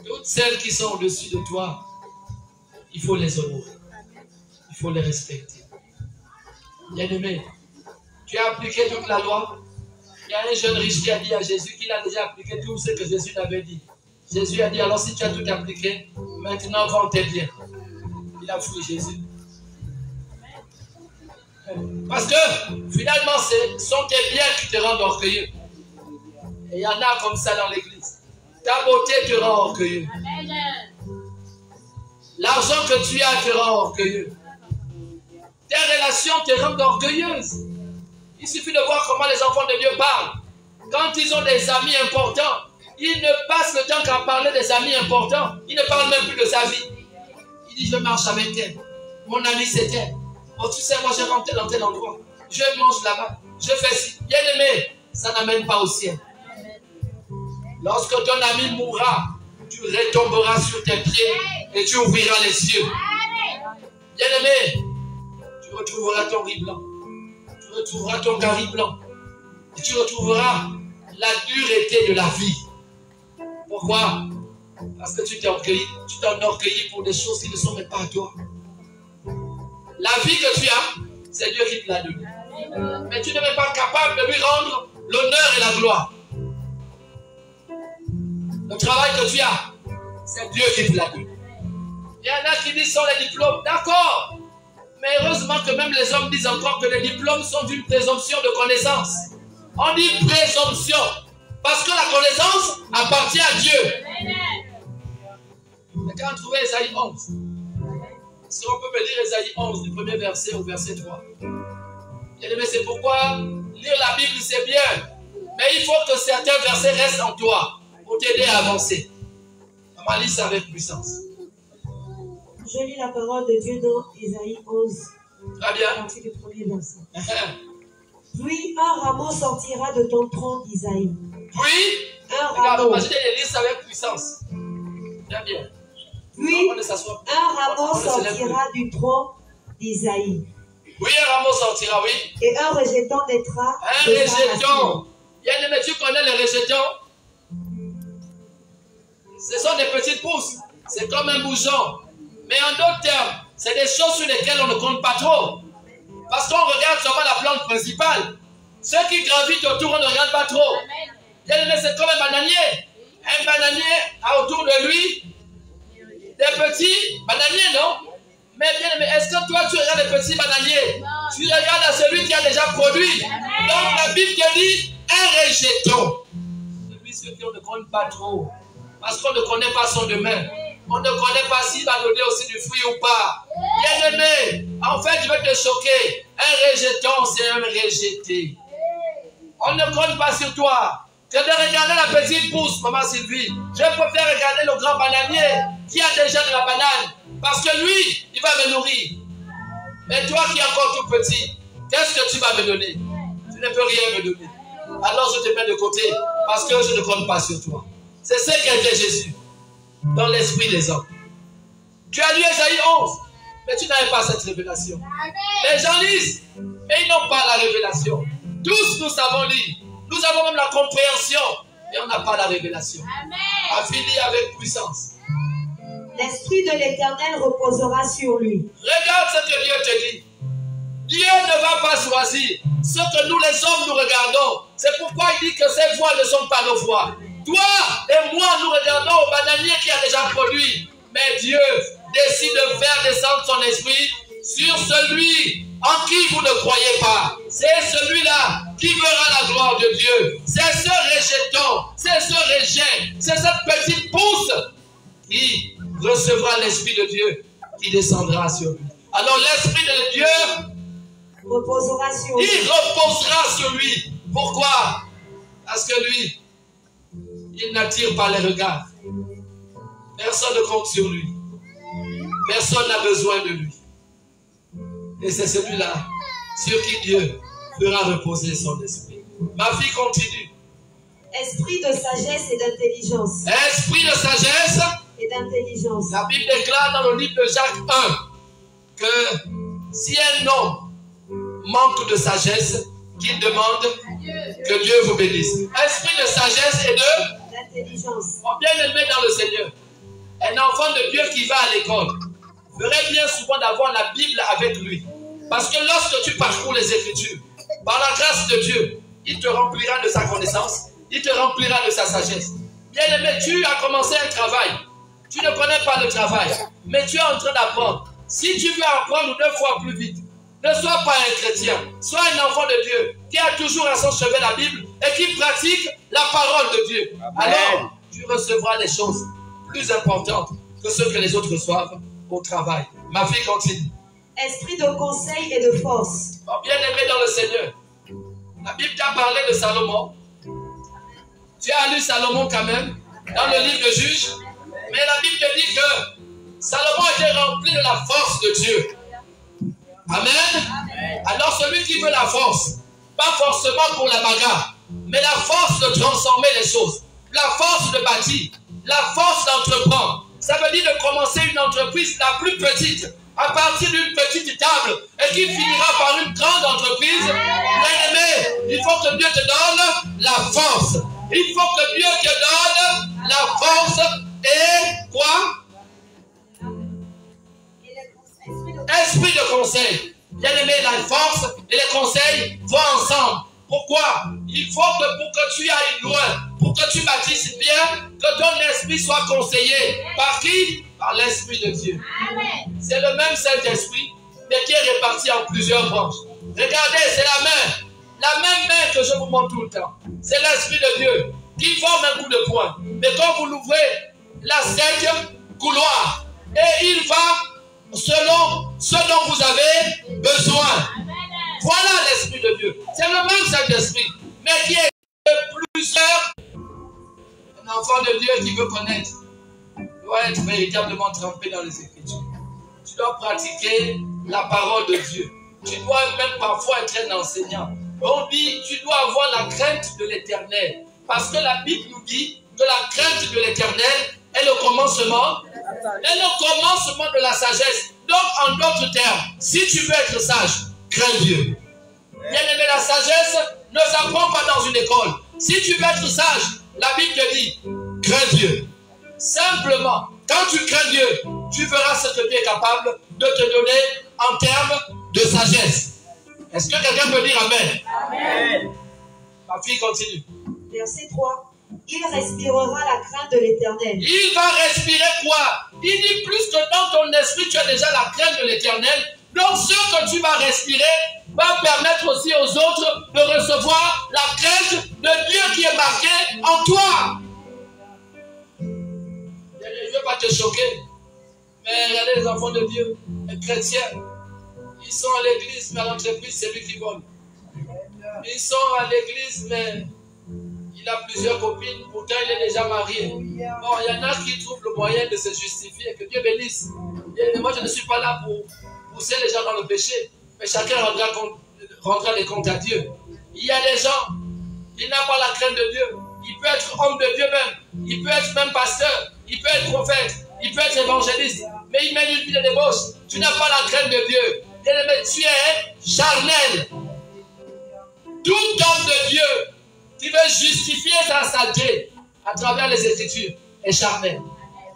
Toutes celles qui sont au-dessus de toi, il faut les honorer. Il faut les respecter. Bien-aimé, tu as appliqué toute la loi. Il y a un jeune riche qui a dit à Jésus qu'il a déjà appliqué tout ce que Jésus l'avait dit. Jésus a dit, alors si tu as tout appliqué, maintenant vends tes biens. Il a fui Jésus. Parce que finalement, ce sont tes biens qui te rendent orgueilleux. Et il y en a comme ça dans l'église. Ta beauté te rend orgueilleux. L'argent que tu as te rend orgueilleux. Tes relations te rendent orgueilleuse. Il suffit de voir comment les enfants de Dieu parlent. Quand ils ont des amis importants, ils ne passent le temps qu'à parler des amis importants. Ils ne parlent même plus de sa vie. Il dit, je marche avec elle. Mon ami, c'est elle. Oh, tu sais, moi, je rentre dans tel endroit. Je mange là-bas. Je fais ci. Bien aimé, ça n'amène pas au ciel. Lorsque ton ami mourra, tu retomberas sur tes pieds et tu ouvriras les yeux. Bien aimé, tu retrouveras ton riz blanc. Tu retrouveras ton gari blanc. Et tu retrouveras la dureté de la vie. Pourquoi? Parce que tu t'es orgueilli pour des choses qui ne sont même pas à toi. La vie que tu as, c'est Dieu qui te l'a donnée. Mais tu n'es même pas capable de lui rendre l'honneur et la gloire. Le travail que tu as, c'est Dieu qui te l'a donné. Il y en a qui disent sont les diplômes. D'accord. Mais heureusement que même les hommes disent encore que les diplômes sont d'une présomption de connaissance. On dit présomption. Parce que la connaissance appartient à Dieu. Mais quand on trouvait Ésaïe 11, si on peut me lire Ésaïe 11 du premier verset au verset 3. Bien aimé, c'est pourquoi lire la Bible c'est bien. Mais il faut que certains versets restent en toi pour t'aider à avancer. On va lire ça avec puissance. Je lis la parole de Dieu dans Ésaïe 11. Très bien. À partir du premier verset. Puis un rameau sortira de ton tronc, Isaïe. Puis, un rameau. rameau. Je lire ça avec puissance. Bien, bien. Puis un rameau sortira du tronc d'Isaïe. Oui, un rameau sortira, oui. Et un rejeton naîtra. Un rejeton. Bien aimé, tu connais les rejetons? Ce sont des petites pousses. C'est comme un bouchon. Mais en d'autres termes, c'est des choses sur lesquelles on ne compte pas trop. Parce qu'on regarde seulement la plante principale. Ceux qui gravitent autour, on ne regarde pas trop. Bien aimé, c'est comme un bananier. Un bananier a autour de lui des petits bananiers, non? Mais bien aimé, est-ce que toi tu regardes les petits bananiers? Tu regardes à celui qui a déjà produit. Donc la Bible te dit un rejeton. Celui ceux qui on ne compte pas trop. Parce qu'on ne connaît pas son demain. On ne connaît pas s'il va donner aussi du fruit ou pas. Bien aimé, en fait je vais te choquer. Un rejeton, c'est un rejeté. On ne compte pas sur toi. Je vais regarder la petite pousse, maman Sylvie. Je préfère regarder le grand bananier qui a déjà de la banane. Parce que lui, il va me nourrir. Mais toi qui es encore tout petit, qu'est-ce que tu vas me donner? Tu ne peux rien me donner. Alors je te mets de côté parce que je ne compte pas sur toi. C'est ce qu'était Jésus dans l'esprit des hommes. Tu as lu Ésaïe 11, mais tu n'avais pas cette révélation. Les gens lisent, mais ils n'ont pas la révélation. Tous nous savons lire. Nous avons même la compréhension, mais on n'a pas la révélation. Affilié avec puissance. L'Esprit de l'Éternel reposera sur lui. Regarde ce que Dieu te dit. Dieu ne va pas choisir ce que nous les hommes nous regardons. C'est pourquoi il dit que ces voix ne sont pas nos voix. Toi et moi nous regardons au bananier qui a déjà produit. Mais Dieu décide de faire descendre son esprit sur celui en qui vous ne croyez pas. C'est celui-là qui verra la gloire de Dieu. C'est ce rejeton, c'est ce rejet, c'est cette petite pousse qui recevra l'Esprit de Dieu qui descendra sur lui. Alors l'Esprit de Dieu reposera sur lui. Il reposera sur lui. Pourquoi? Parce que lui, il n'attire pas les regards. Personne ne compte sur lui. Personne n'a besoin de lui. Et c'est celui-là sur qui Dieu fera reposer son esprit. Ma fille continue. Esprit de sagesse et d'intelligence. Esprit de sagesse et d'intelligence. La Bible déclare dans le livre de Jacques 1 que si un homme manque de sagesse, qu'il demande que Dieu vous bénisse. Esprit de sagesse et d'intelligence. Bien aimé dans le Seigneur. Un enfant de Dieu qui va à l'école ferait bien souvent d'avoir la Bible avec lui. Parce que lorsque tu parcours les Écritures, par la grâce de Dieu, il te remplira de sa connaissance, il te remplira de sa sagesse. Bien aimé, tu as commencé un travail. Tu ne connais pas le travail, mais tu es en train d'apprendre. Si tu veux apprendre 2 fois plus vite, ne sois pas un chrétien, sois un enfant de Dieu qui a toujours à son chevet la Bible et qui pratique la parole de Dieu. Amen. Alors, tu recevras les choses plus importantes que ce que les autres reçoivent au travail. Ma fille continue. Esprit de conseil et de force. Bien aimé dans le Seigneur, la Bible t'a parlé de Salomon. Tu as lu Salomon quand même dans le livre de Juges. Mais la Bible te dit que Salomon était rempli de la force de Dieu. Amen. Alors celui qui veut la force, pas forcément pour la bagarre, mais la force de transformer les choses, la force de bâtir, la force d'entreprendre. Ça veut dire de commencer une entreprise la plus petite, à partir d'une petite table et qui finira par une grande entreprise, bien-aimé, il faut que Dieu te donne la force. Il faut que Dieu te donne la force et quoi? Esprit de conseil. Bien-aimé, la force et les conseils vont ensemble. Pourquoi? Il faut que pour que tu ailles loin, pour que tu bâtisses bien, que ton esprit soit conseillé. Par qui? Par l'Esprit de Dieu. C'est le même Saint-Esprit, mais qui est réparti en plusieurs branches. Regardez, c'est la même main que je vous montre tout le temps. C'est l'Esprit de Dieu qui forme un coup de poing. Mais quand vous l'ouvrez, la 7e couloir, et il va selon ce dont vous avez besoin. Voilà l'Esprit de Dieu. C'est le même Saint-Esprit, mais qui est plusieurs. Un enfant de Dieu qui veut connaître doit être véritablement trempé dans les Écritures. Tu dois pratiquer la parole de Dieu. Tu dois même parfois être un enseignant. On dit, tu dois avoir la crainte de l'Éternel. Parce que la Bible nous dit que la crainte de l'Éternel est le commencement. Est le commencement de la sagesse. Donc, en d'autres termes, si tu veux être sage, crains Dieu. Bien-aimé, la sagesse ne s'apprend pas dans une école. Si tu veux être sage, la Bible te dit, crains Dieu. Simplement, quand tu crains Dieu, tu verras ce que Dieu est capable de te donner en termes de sagesse. Est-ce que quelqu'un peut dire Amen? Amen. Ma fille continue. Verset 3. Il respirera la crainte de l'Éternel. Il va respirer quoi? Il dit plus que dans ton esprit, tu as déjà la crainte de l'Éternel. Donc ce que tu vas respirer va permettre aussi aux autres de recevoir la crainte de Dieu qui est marquée en toi. Je ne veux pas te choquer, mais regardez les enfants de Dieu, les chrétiens, ils sont à l'église, mais à l'entreprise, c'est lui qui vole. Ils sont à l'église, mais il a plusieurs copines, pourtant il est déjà marié. Bon, il y en a qui trouvent le moyen de se justifier, que Dieu bénisse. Et moi, je ne suis pas là pour pousser les gens dans le péché, mais chacun rendra les comptes à Dieu. Il y a des gens, qui n'ont pas la crainte de Dieu. Il peut être homme de Dieu même, il peut être même pasteur, il peut être prophète, il peut être évangéliste, mais il mène une vie de débauche. Tu n'as pas la crainte de Dieu. Bien-aimé, tu es charnel. Tout homme de Dieu qui veut justifier sa saleté à travers les Écritures est charnel.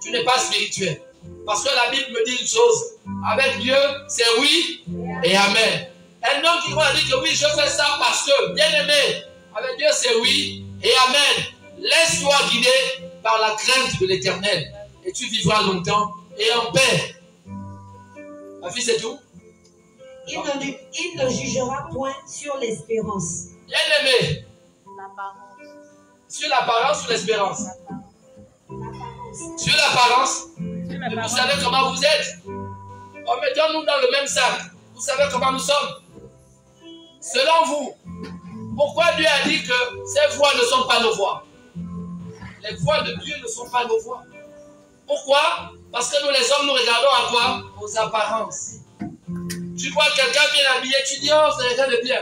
Tu n'es pas spirituel. Parce que la Bible me dit une chose. Avec Dieu, c'est oui et amen. Un homme qui va dire que oui, je fais ça parce que, bien-aimé, avec Dieu, c'est oui et amen. Laisse-toi guider par la crainte de l'Éternel. Et tu vivras longtemps et en paix. Ma fille, c'est tout? Il ne jugera point sur l'espérance. Bien-aimé. Sur l'apparence ou l'espérance? Sur l'apparence. Vous savez comment vous êtes? En mettant-nous dans le même sac. Vous savez comment nous sommes? Selon vous, pourquoi Dieu a dit que ces voies ne sont pas nos voies? Les voies de Dieu ne sont pas nos voies. Pourquoi? Parce que nous les hommes, nous regardons à quoi? Aux apparences. Tu vois quelqu'un bien habillé, tu dis, oh, c'est quelqu'un de bien.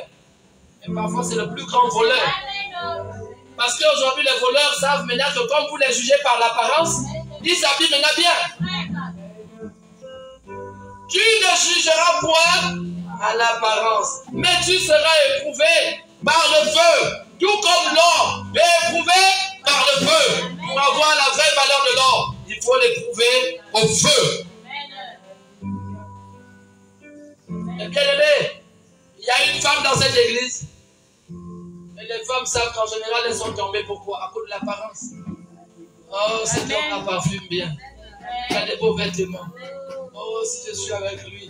Et parfois, c'est le plus grand voleur. Parce qu'aujourd'hui, les voleurs savent maintenant que comme vous les jugez par l'apparence, ils s'habillent maintenant bien. Tu ne jugeras point à l'apparence, mais tu seras éprouvé par le feu, tout comme l'or est éprouvé par le feu. Pour avoir la vraie valeur de l'or, il faut l'éprouver au feu. Et bien aimé, il y a une femme dans cette église. Et les femmes savent qu'en général, elles sont tombées. Pourquoi? À cause de l'apparence. Oh, cet homme a parfume bien. Il a des beaux vêtements. Oh, si je suis avec lui,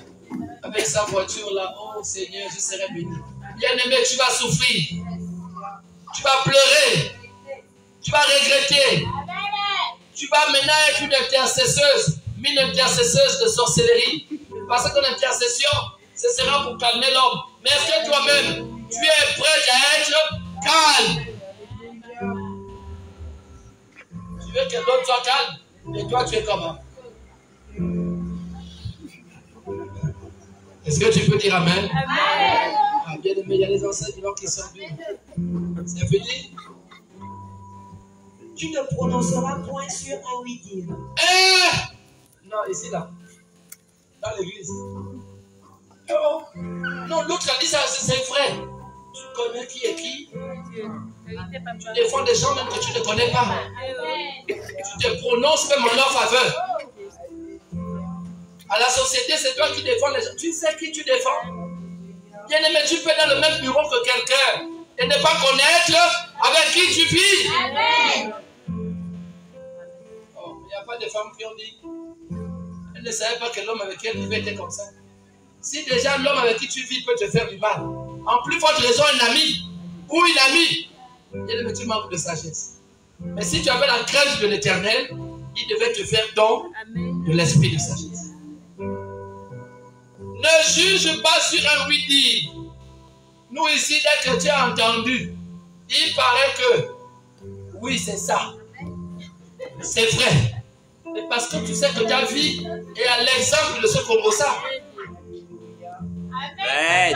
avec sa voiture là, oh Seigneur, je serai béni. Bien aimé, tu vas souffrir. Tu vas pleurer. Tu vas regretter. Tu vas maintenant être une intercesseuse. Mais une intercesseuse de sorcellerie. Parce que ton intercession, ce sera pour calmer l'homme. Mais est-ce que toi-même, tu es prêt à être calme? Tu veux que l'autre soit calme? Et toi, tu es comment? Est-ce que tu peux dire Amen? Amen. Ah, bien aimé, il y a des enseignements qui sont durs. C'est fini? Tu ne prononceras point sur un oui-dire. Non, ici là. dans l'église. Oh. Non, l'autre a dit ça, c'est vrai. Tu connais qui est qui? Tu défends des gens même que tu ne connais pas. Tu te prononces même en leur faveur. À la société, c'est toi qui défends les gens. Tu sais qui tu défends? Bien aimé, tu peux être dans le même bureau que quelqu'un et ne pas connaître avec qui tu vis. Amen. Oh, il n'y a pas de femmes qui ont dit, elles ne savaient pas que l'homme avec qui elles vivaient était comme ça. Si déjà l'homme avec qui tu vis peut te faire du mal, en plus forte raison un ami ou une amie, bien aimé, tu manques de sagesse. Mais si tu avais la crainte de l'Éternel, il devait te faire don de l'esprit de sagesse. Ne juge pas sur un oui-dire. Nous ici, dès que tu as entendu, il paraît que oui, c'est ça. C'est vrai. Et parce que tu sais que ta vie est à l'exemple de ce Congo-ça. Amen.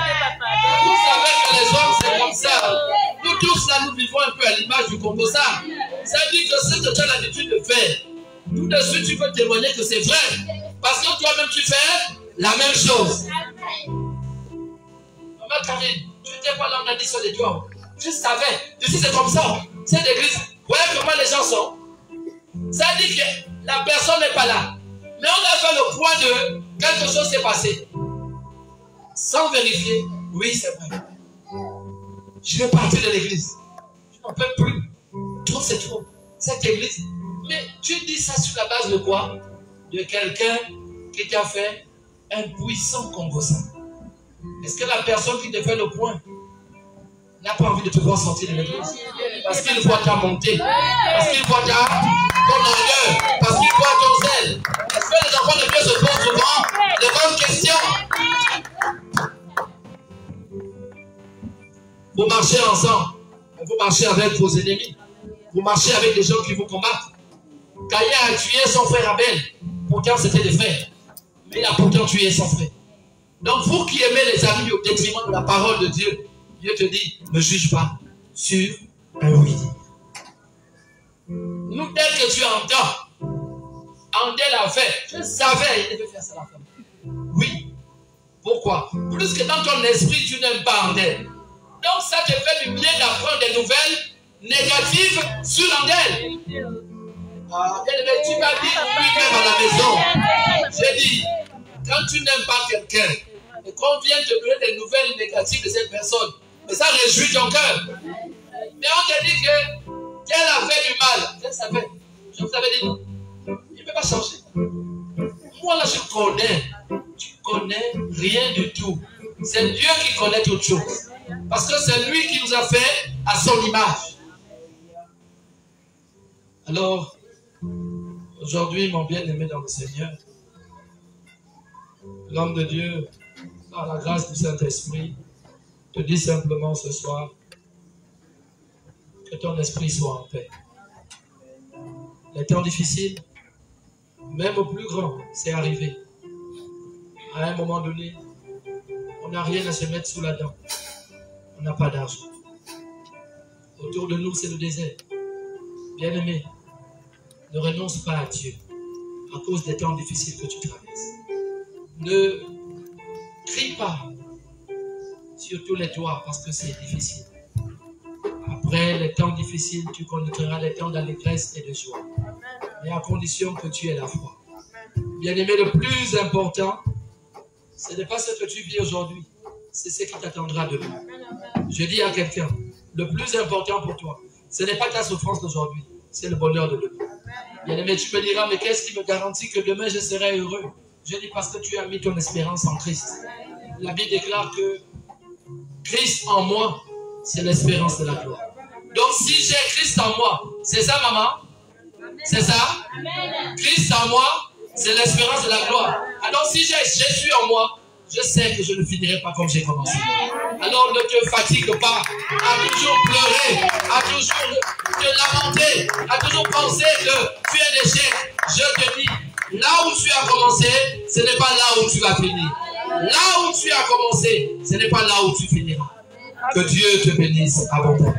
Vous savez que les hommes, c'est comme ça. Nous tous là, nous vivons un peu à l'image du Congo-ça. Ça veut dire que ce que tu as l'habitude de faire, tout de suite, tu peux témoigner que c'est vrai. Parce que toi-même, tu fais la même chose. Maman Karine, tu n'étais pas là, on a dit sur les doigts. Je savais. Je dis, c'est comme ça. Cette église, voilà comment les gens sont. Ça dit que la personne n'est pas là. Mais on a fait le point de quelque chose s'est passé. Sans vérifier, oui, c'est vrai. Je vais partir de l'église. Je n'en peux plus. Trop, c'est trop. Cette église. Mais tu dis ça sur la base de quoi? De quelqu'un qui t'a fait un puissant Congo-ça. Est-ce que la personne qui te fait le point n'a pas envie de te voir sortir de l'église? Parce qu'il voit ta montée. Parce qu'il voit ton orgueil. Parce qu'il voit ton zèle. Est-ce que les enfants de Dieu se posent souvent de bonnes questions? Vous marchez ensemble. Vous marchez avec vos ennemis. Vous marchez avec des gens qui vous combattent. Caïn a tué son frère Abel. Pourtant, c'était des frères. Mais il a pourtant tué son frère. Donc, vous qui aimez les amis au détriment de la parole de Dieu, Dieu te dit, ne juge pas sur un oui. Nous, dès que tu entends, Andel a fait, je savais, il devait faire ça la femme. Oui. Pourquoi? Plus que dans ton esprit, tu n'aimes pas Andel. Donc, ça te fait du bien d'apprendre des nouvelles négatives sur Andel. Ah, bien aimé, tu m'as dit lui-même à la maison. J'ai dit, quand tu n'aimes pas quelqu'un, et qu'on vient te donner des nouvelles négatives de cette personne, mais ça réjouit ton cœur. Mais on te dit qu'elle a fait du mal. Elle savait. Je vous avais dit non. Il ne peut pas changer. Moi là, je connais. Tu connais rien du tout. C'est Dieu qui connaît toutes choses. Parce que c'est lui qui nous a fait à son image. Alors, aujourd'hui, mon bien-aimé dans le Seigneur, l'homme de Dieu, par la grâce du Saint-Esprit, te dit simplement ce soir que ton esprit soit en paix. Les temps difficiles, même au plus grand, c'est arrivé. À un moment donné, on n'a rien à se mettre sous la dent. On n'a pas d'argent. Autour de nous, c'est le désert. Bien-aimé, ne renonce pas à Dieu à cause des temps difficiles que tu traverses. Ne crie pas sur tous les toits parce que c'est difficile. Après les temps difficiles, tu connaîtras les temps d'allégresse et de joie. Mais à condition que tu aies la foi. Bien-aimé, le plus important, ce n'est pas ce que tu vis aujourd'hui, c'est ce qui t'attendra demain. Je dis à quelqu'un, le plus important pour toi, ce n'est pas ta souffrance d'aujourd'hui, c'est le bonheur de demain. Bien-aimé, tu me diras, mais qu'est-ce qui me garantit que demain je serai heureux? Je dis parce que tu as mis ton espérance en Christ. La Bible déclare que Christ en moi, c'est l'espérance de la gloire. Donc si j'ai Christ en moi, c'est ça maman? C'est ça? Christ en moi, c'est l'espérance de la gloire. Alors si j'ai Jésus en moi, je sais que je ne finirai pas comme j'ai commencé. Alors ne te fatigue pas à toujours pleurer, à toujours te lamenter, à toujours penser que tu es un échec. Je te dis, là où tu as commencé, ce n'est pas là où tu vas finir. Là où tu as commencé, ce n'est pas là où tu finiras. Que Dieu te bénisse abondamment.